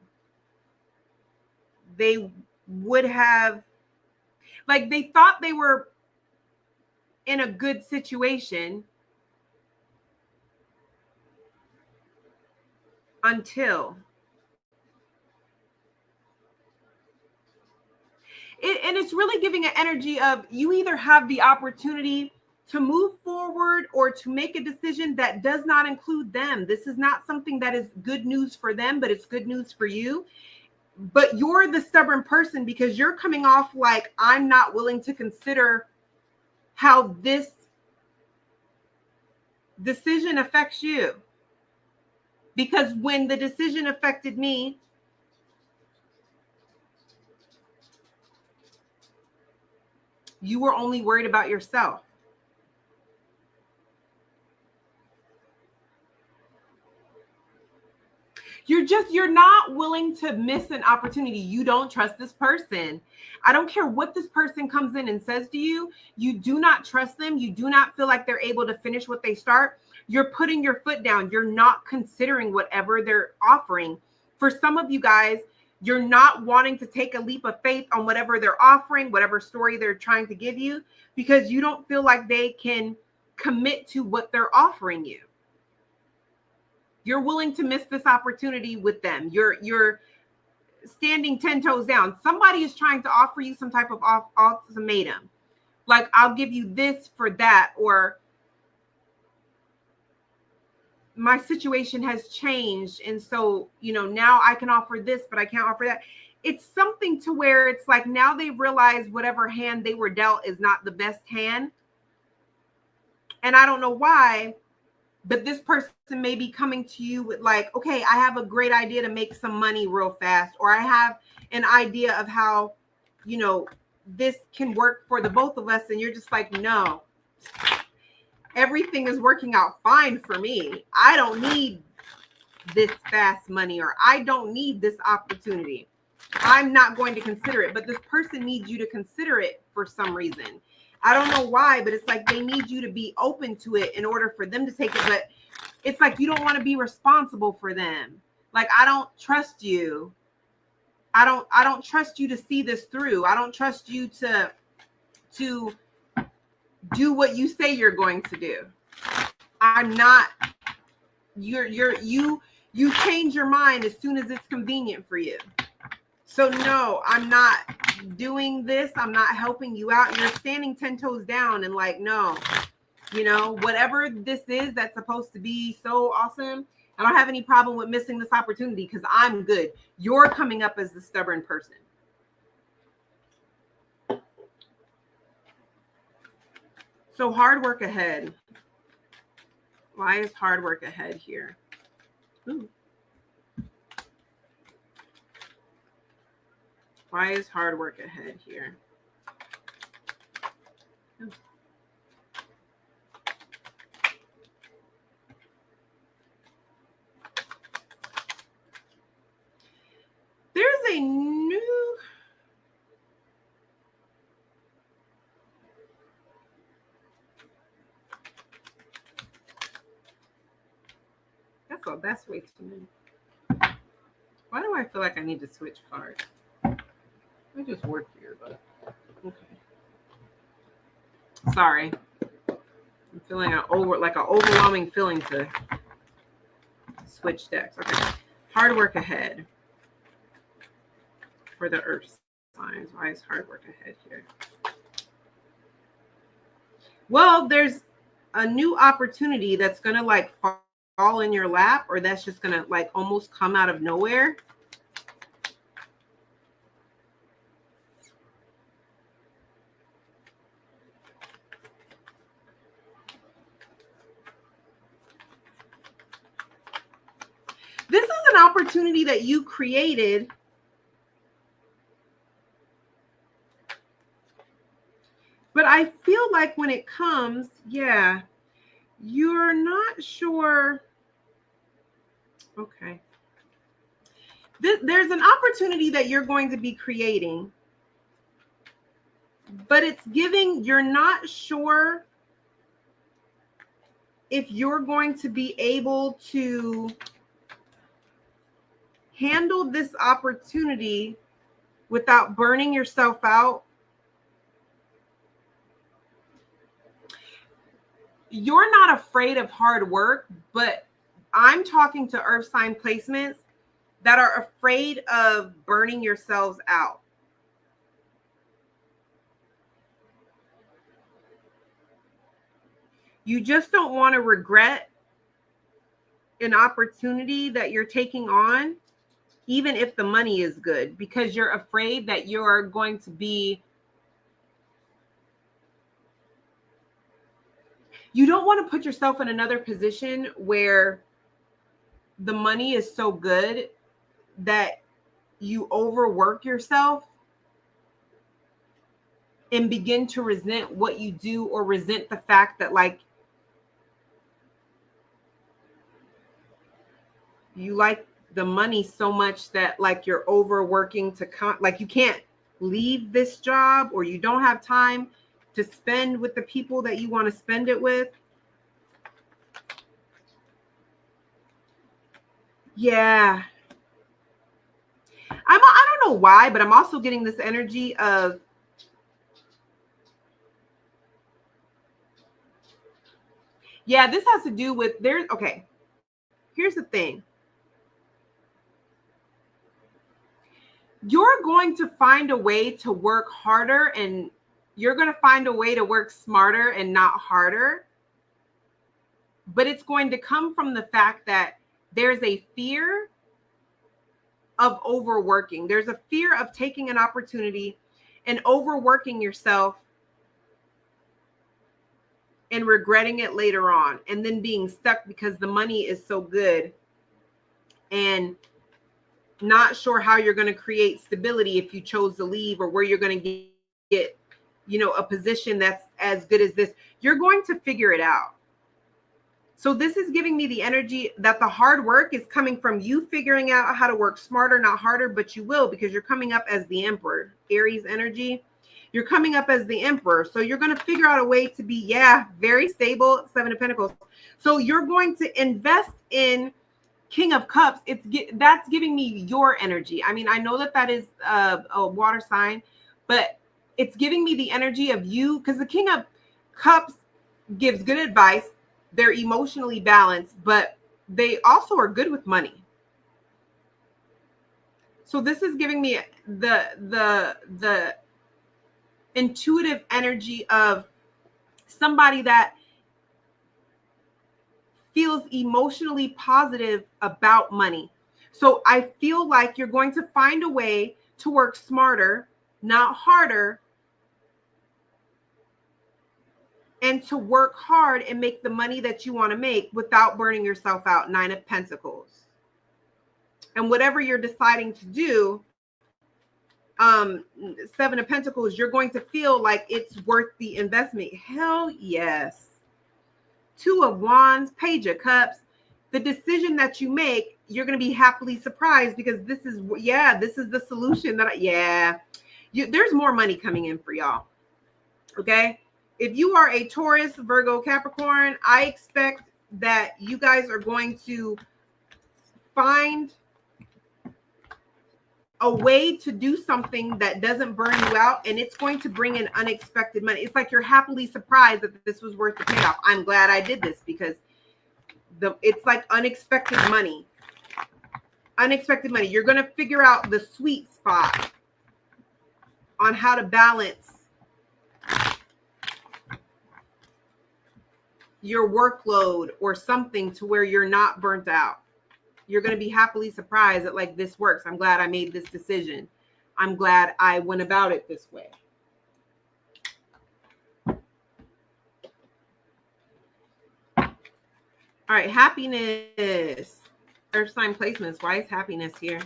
they would have, like, they thought they were in a good situation until and it's really giving an energy of you either have the opportunity to move forward or to make a decision that does not include them. This is not something that is good news for them, but it's good news for you. But you're the stubborn person because you're coming off like, I'm not willing to consider how this decision affects you. Because when the decision affected me, you were only worried about yourself. You're not willing to miss an opportunity. You don't trust this person. I don't care what this person comes in and says to you. You do not trust them. You do not feel like they're able to finish what they start. You're putting your foot down. You're not considering whatever they're offering. For some of you guys, you're not wanting to take a leap of faith on whatever they're offering, whatever story they're trying to give you, because you don't feel like they can commit to what they're offering you. You're willing to miss this opportunity with them. You're standing 10 toes down. Somebody is trying to offer you some type of ultimatum. Like, I'll give you this for that, or my situation has changed. And so, now I can offer this, but I can't offer that. It's something to where it's like, now they realize whatever hand they were dealt is not the best hand. And I don't know why, but this person may be coming to you with like, okay, I have a great idea to make some money real fast, or I have an idea of how, this can work for the both of us. And you're just like, no, everything is working out fine for me. I don't need this fast money, or I don't need this opportunity. I'm not going to consider it, but this person needs you to consider it for some reason. I don't know why, but it's like they need you to be open to it in order for them to take it. But it's like you don't want to be responsible for them. Like, I don't trust you. I don't trust you to see this through. I don't trust you to do what you say you're going to do. I'm not. You change your mind as soon as it's convenient for you. So no, I'm not doing this. I'm not helping you out. You're standing 10 toes down and like, no, whatever this is that's supposed to be so awesome, I don't have any problem with missing this opportunity because I'm good. You're coming up as the stubborn person. So hard work ahead. Why is hard work ahead here? Ooh. Why is hard work ahead here? Ooh. There's a new... That's way too many. Why do I feel like I need to switch cards? I just work here, but okay. Sorry. I'm feeling an overwhelming feeling to switch decks. Okay. Hard work ahead for the earth signs. Why is hard work ahead here? Well, there's a new opportunity that's going to like fall in your lap, or that's just going to like almost come out of nowhere. This is an opportunity that you created. But I feel like when it comes, yeah, you're not sure. Okay. There's an opportunity that you're going to be creating, but it's giving, you're not sure if you're going to be able to handle this opportunity without burning yourself out. You're not afraid of hard work, but I'm talking to earth sign placements that are afraid of burning yourselves out. You just don't want to regret an opportunity that you're taking on, even if the money is good, because you're afraid that you're going to be, you don't want to put yourself in another position where the money is so good that you overwork yourself and begin to resent what you do, or resent the fact that like you like the money so much that like you're overworking to like you can't leave this job, or you don't have time to spend with the people that you want to spend it with. Yeah. I don't know why, but I'm also getting this energy of this has to do with okay. Here's the thing. You're going to find a way to work harder, and you're going to find a way to work smarter and not harder. But it's going to come from the fact that there's a fear of overworking. There's a fear of taking an opportunity and overworking yourself and regretting it later on, and then being stuck because the money is so good and not sure how you're going to create stability if you chose to leave, or where you're going to get a position that's as good as this. You're going to figure it out. So this is giving me the energy that the hard work is coming from you figuring out how to work smarter, not harder, but you will, because you're coming up as the Emperor, Aries energy. You're coming up as the Emperor. So you're going to figure out a way to be, very stable, Seven of Pentacles. So you're going to invest in King of Cups. That's giving me your energy. I mean, I know that is a water sign, but it's giving me the energy of you, because the King of Cups gives good advice. They're emotionally balanced, but they also are good with money. So this is giving me the intuitive energy of somebody that feels emotionally positive about money. So I feel like you're going to find a way to work smarter, not harder, and to work hard and make the money that you want to make without burning yourself out. Nine of Pentacles. And whatever you're deciding to do, Seven of Pentacles, you're going to feel like it's worth the investment. Hell yes. Two of Wands, Page of Cups. The decision that you make, you're going to be happily surprised, because this is the solution that there's more money coming in for y'all. Okay. If you are a Taurus, Virgo, Capricorn, I expect that you guys are going to find a way to do something that doesn't burn you out, and it's going to bring in unexpected money. It's like you're happily surprised that this was worth the payoff. I'm glad I did this, because it's like unexpected money. Unexpected money. You're going to figure out the sweet spot on how to balance your workload or something to where you're not burnt out. You're going to be happily surprised that like this works. I'm glad I made this decision. I'm glad I went about it this way. All right, happiness. Earth sign placements. Why is happiness here?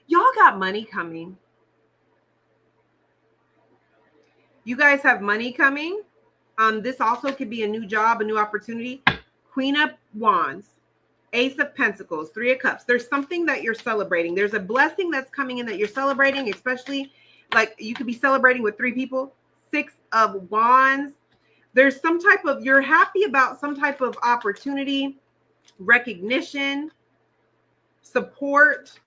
Y'all got money coming. You guys have money coming. This also could be a new job, a new opportunity. Queen of Wands, Ace of Pentacles, Three of Cups. There's something that you're celebrating. There's a blessing that's coming in that you're celebrating, especially like you could be celebrating with 3 people. Six of Wands. There's some type of, you're happy about some type of opportunity, recognition, support.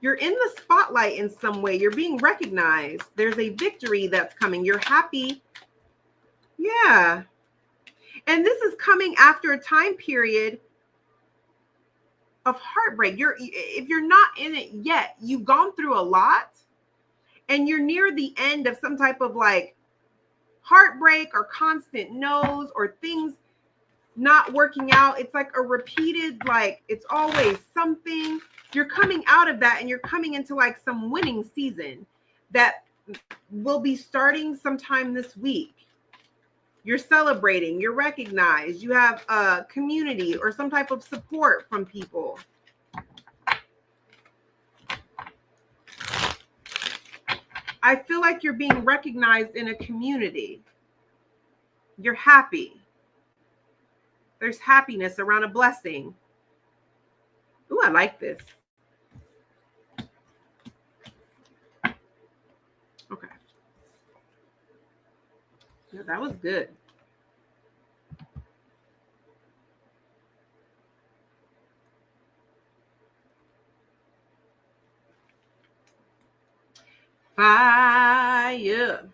You're in the spotlight in some way. You're being recognized. There's a victory that's coming. You're happy. Yeah. And this is coming after a time period of heartbreak. If you're not in it yet, you've gone through a lot, and you're near the end of some type of like heartbreak or constant no's or things not working out. It's like a repeated, like it's always something. You're coming out of that and you're coming into like some winning season that will be starting sometime this week. You're celebrating, you're recognized, you have a community or some type of support from people. I feel like you're being recognized in a community. You're happy. There's happiness around a blessing. Ooh, I like this. Okay. Yeah, that was good. Fire.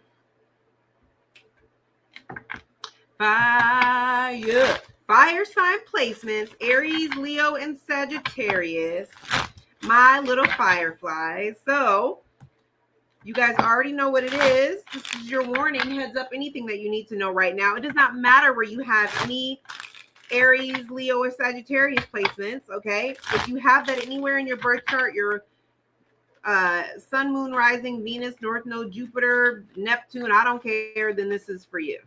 Fire. Fire sign placements, Aries, Leo, and Sagittarius. My little fireflies. So you guys already know what it is. This is your warning. Heads up, anything that you need to know right now. It does not matter where you have any Aries, Leo, or Sagittarius placements, okay? If you have that anywhere in your birth chart, your sun, moon, rising, Venus, North Node, Jupiter, Neptune, I don't care, then this is for you.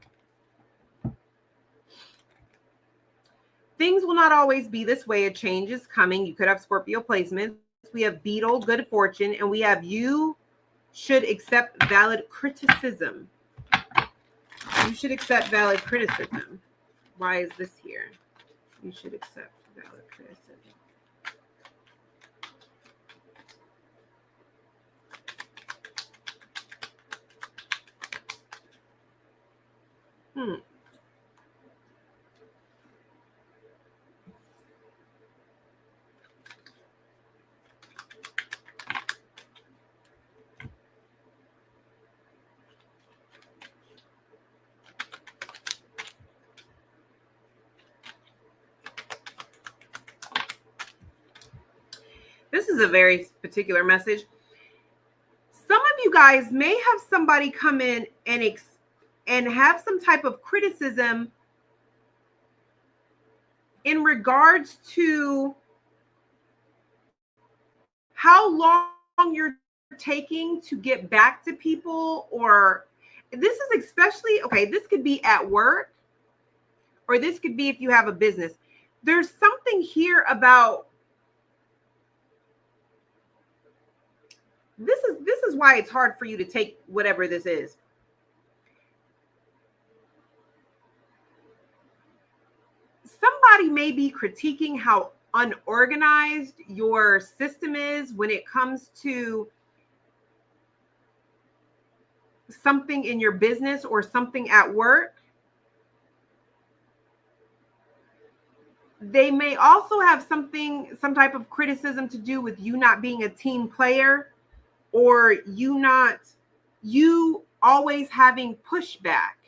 Things will not always be this way. A change is coming. You could have Scorpio placements. We have Beetle, good fortune, and we have you should accept valid criticism. You should accept valid criticism. Why is this here? You should accept valid criticism. This is a very particular message. Some of you guys may have somebody come in and have some type of criticism in regards to how long you're taking to get back to people, or this is especially, okay, this could be at work, or this could be if you have a business. There's something here about this is why it's hard for you to take whatever this is. Somebody may be critiquing how unorganized your system is when it comes to something in your business or something at work. They may also have some type of criticism to do with you not being a team player, or you always having pushback.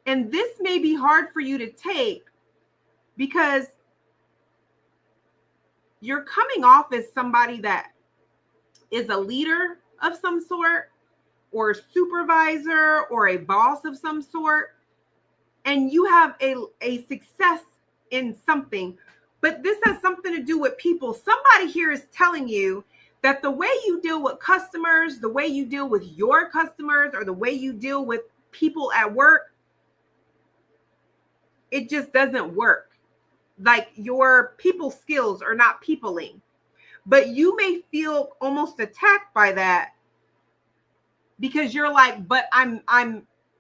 And this may be hard for you to take because you're coming off as somebody that is a leader of some sort, or a supervisor, or a boss of some sort, and you have a success in something, but this has something to do with people. Somebody here is telling you that the way you deal with customers, the way you deal with your customers, or the way you deal with people at work, it just doesn't work. Like your people skills are not peopling, but you may feel almost attacked by that because you're like, but I'm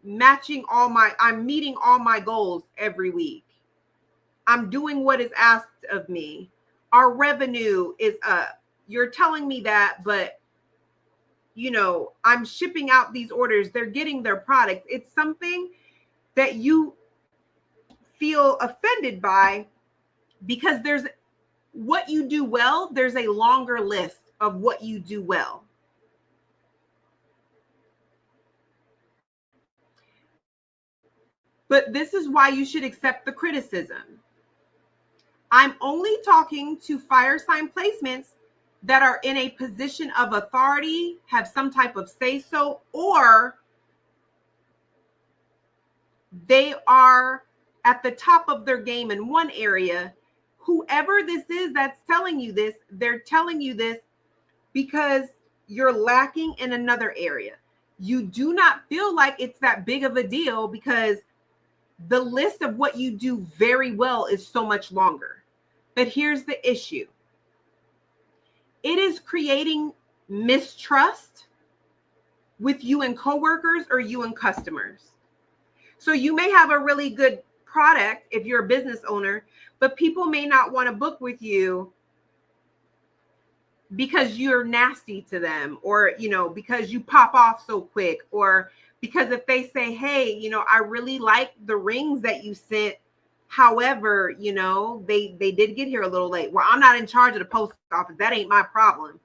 meeting all my goals every week. I'm doing what is asked of me. Our revenue is up. You're telling me that, but I'm shipping out these orders. They're getting their products. It's something that you feel offended by because there's what you do well. There's a longer list of what you do well. But this is why you should accept the criticism. I'm only talking to fire sign placements that are in a position of authority have some type of say so, or they are at the top of their game in one area. Whoever this is that's telling you this, they're telling you this because you're lacking in another area. You do not feel like it's that big of a deal because the list of what you do very well is so much longer. But here's the issue. It is creating mistrust with you and coworkers or you and customers. So you may have a really good product if you're a business owner, but people may not want to book with you because you're nasty to them, or, because you pop off so quick, or because if they say, hey, I really like the rings that you sent. However, they did get here a little late. Well, I'm not in charge of the post office. That ain't my problem.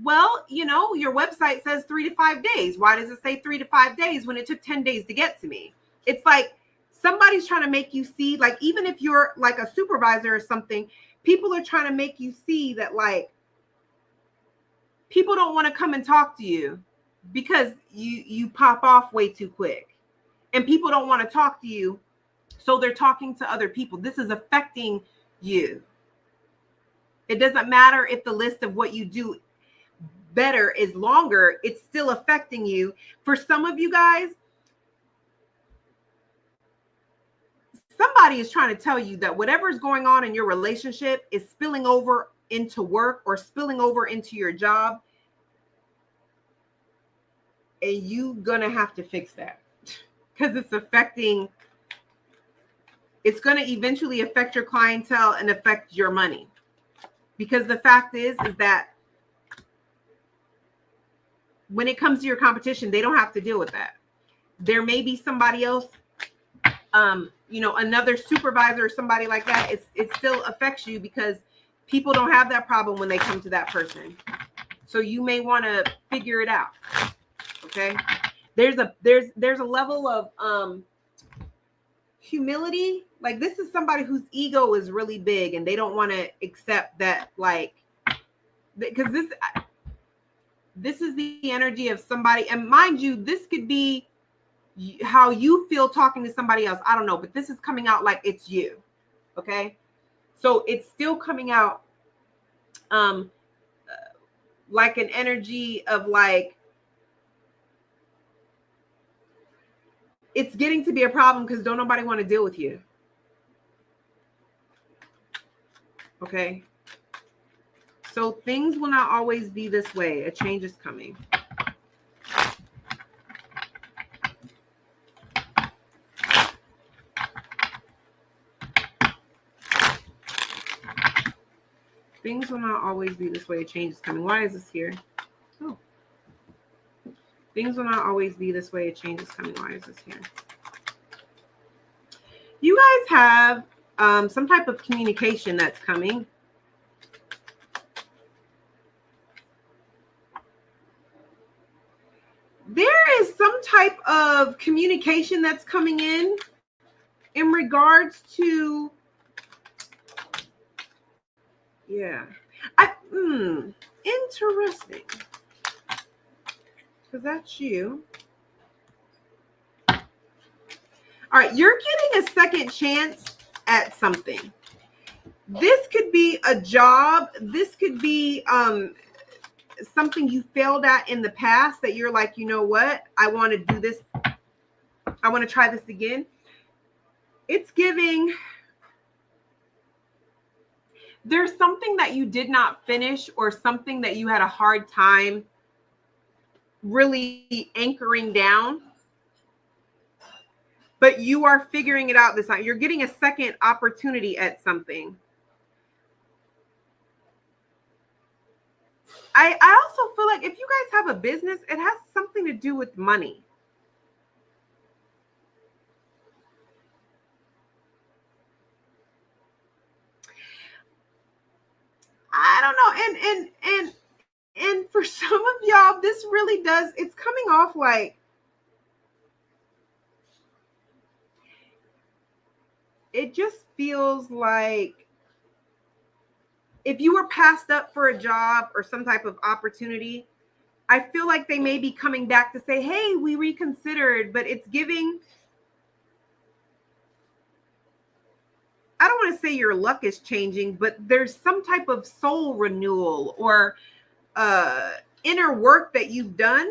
Well, your website says 3 to 5 days. Why does it say 3 to 5 days when it took 10 days to get to me? It's like somebody's trying to make you see, like, even if you're like a supervisor or something, people are trying to make you see that, like, people don't want to come and talk to you because you pop off way too quick. And people don't want to talk to you, so they're talking to other people. This is affecting you. It doesn't matter if the list of what you do better is longer, it's still affecting you. For some of you guys, somebody is trying to tell you that whatever is going on in your relationship is spilling over into work or spilling over into your job, and you're gonna have to fix that because it's going to eventually affect your clientele and affect your money. Because the fact is that when it comes to your competition, they don't have to deal with that. There may be somebody else, another supervisor or somebody like that. It still affects you because people don't have that problem when they come to that person. So you may want to figure it out. Okay. There's a level of humility. Like, this is somebody whose ego is really big and they don't want to accept that, like, because this is the energy of somebody. And mind you, this could be how you feel talking to somebody else. I don't know, but this is coming out like it's you. Okay. So it's still coming out like an energy of, like, it's getting to be a problem because don't nobody want to deal with you. Okay. So things will not always be this way. A change is coming. Things will not always be this way. A change is coming. Why is this here? Oh. Things will not always be this way. A change is coming. Why is this here? You guys have some type of communication that's coming. There is some type of communication that's coming in regards to, yeah. Interesting. Because that's you. All right, you're getting a second chance at something. This could be a job. This could be something you failed at in the past that you're like, you know what? I want to do this. I want to try this again. It's giving, there's something that you did not finish or something that you had a hard time really anchoring down, but you are figuring it out this time. You're getting a second opportunity at something. I also feel like if you guys have a business, it has something to do with money. I don't know. And for some of y'all, this really does, it's coming off like it just feels like if you were passed up for a job or some type of opportunity, I feel like they may be coming back to say, hey, we reconsidered, but it's giving, I don't want to say your luck is changing, but there's some type of soul renewal or inner work that you've done.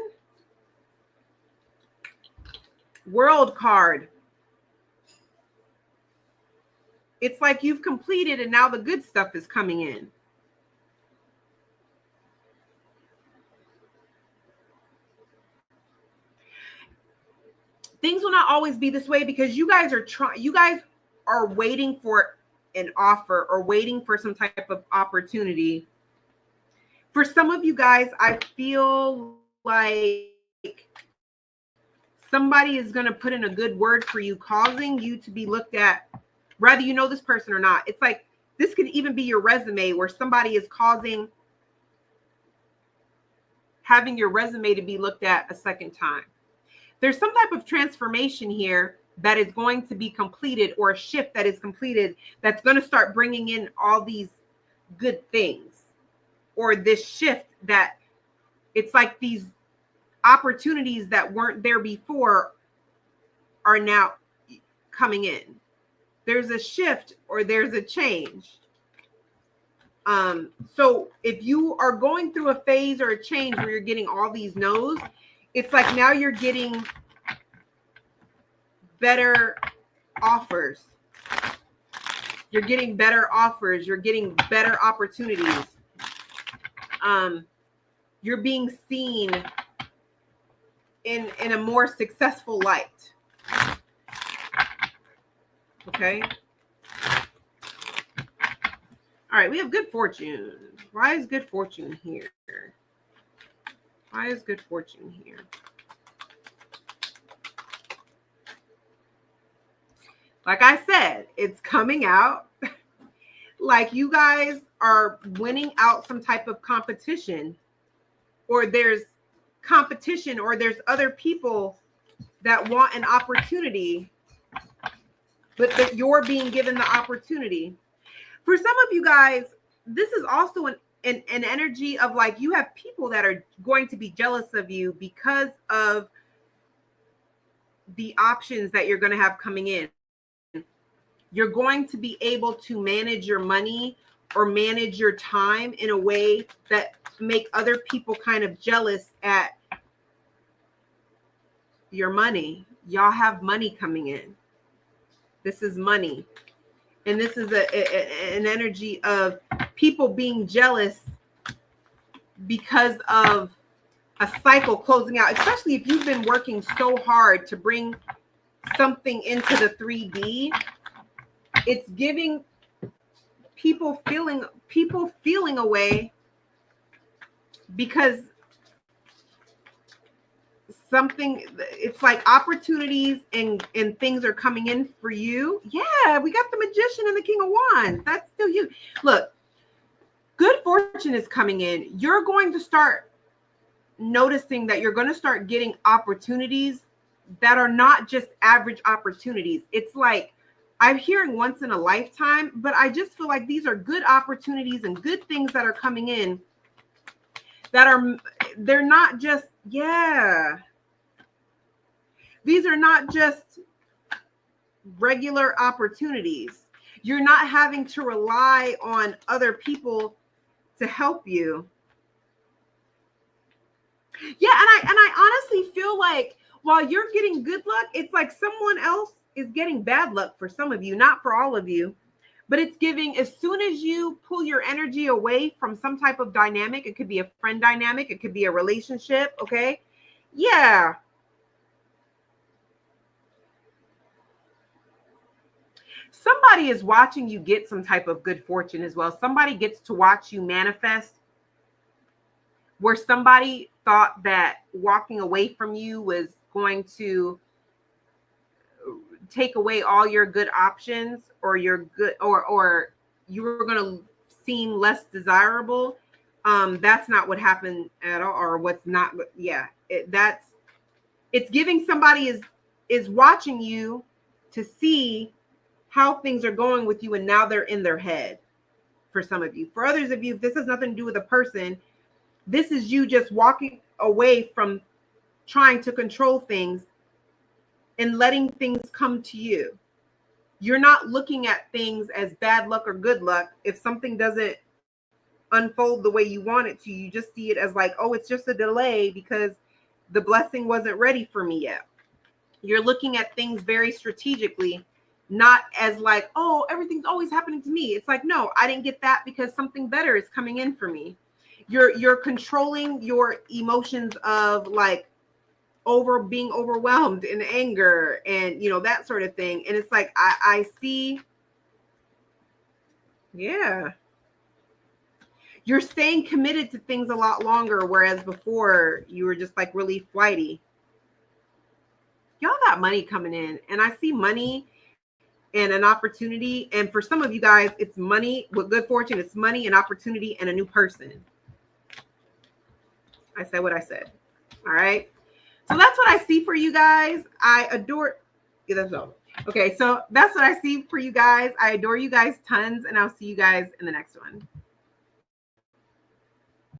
World card. It's like you've completed and now the good stuff is coming in. Things will not always be this way because you guys are waiting for an offer or waiting for some type of opportunity. For some of you guys, I feel like somebody is going to put in a good word for you, causing you to be looked at, whether you know this person or not. It's like this could even be your resume where somebody is having your resume to be looked at a second time. There's some type of transformation here that is going to be completed, or a shift that is completed that's going to start bringing in all these good things, or this shift that it's like these opportunities that weren't there before are now coming in. There's a shift or there's a change. So if you are going through a phase or a change where you're getting all these no's, it's like now you're getting better offers. You're getting better offers. You're getting better opportunities. You're being seen in a more successful light. Okay. All right, we have good fortune. Why is good fortune here? Why is good fortune here? Like I said, it's coming out like you guys are winning out some type of competition, or there's competition, or there's other people that want an opportunity, but that you're being given the opportunity. For some of you guys, this is also an energy of like you have people that are going to be jealous of you because of the options that you're going to have coming in. You're going to be able to manage your money or manage your time in a way that make other people kind of jealous at your money. Y'all have money coming in. This is money. And this is an energy of people being jealous because of a cycle closing out, especially if you've been working so hard to bring something into the 3D. It's giving people feeling a way because something, it's like opportunities and things are coming in for you. Yeah, we got the Magician and the King of Wands. That's still you. Look, good fortune is coming in. You're going to start noticing that you're going to start getting opportunities that are not just average opportunities. It's like I'm hearing once in a lifetime, but I just feel like these are good opportunities and good things that are coming in that they're not just, these are not just regular opportunities. You're not having to rely on other people to help you. Yeah, and I honestly feel like while you're getting good luck, it's like someone else is getting bad luck for some of you, not for all of you. But it's giving, as soon as you pull your energy away from some type of dynamic, it could be a friend dynamic, it could be a relationship, okay? Yeah. Somebody is watching you get some type of good fortune as well. Somebody gets to watch you manifest, where somebody thought that walking away from you was going to take away all your good options, or your good, or you were going to seem less desirable. That's not what happened at all, or what's not. Yeah, it's giving somebody is watching you to see how things are going with you, and now they're in their head. for some of you. For others of you, this has nothing to do with a person. This is you just walking away from trying to control things and letting things come to you. You're not looking at things as bad luck or good luck. If something doesn't unfold the way you want it to, you just see it as like, oh, it's just a delay because the blessing wasn't ready for me yet. You're looking at things very strategically, not as like, oh, everything's always happening to me. It's like, no, I didn't get that because something better is coming in for me. You're controlling your emotions of like being overwhelmed in anger and that sort of thing. And it's like I see, yeah. You're staying committed to things a lot longer, whereas before you were just like really flighty. Y'all got money coming in, and I see money and an opportunity. And for some of you guys, it's money with good fortune. It's money and opportunity and a new person. I said what I said. All right. So that's what I see for you guys. I adore. Yeah, that's all. Okay. So that's what I see for you guys. I adore you guys tons, and I'll see you guys in the next one.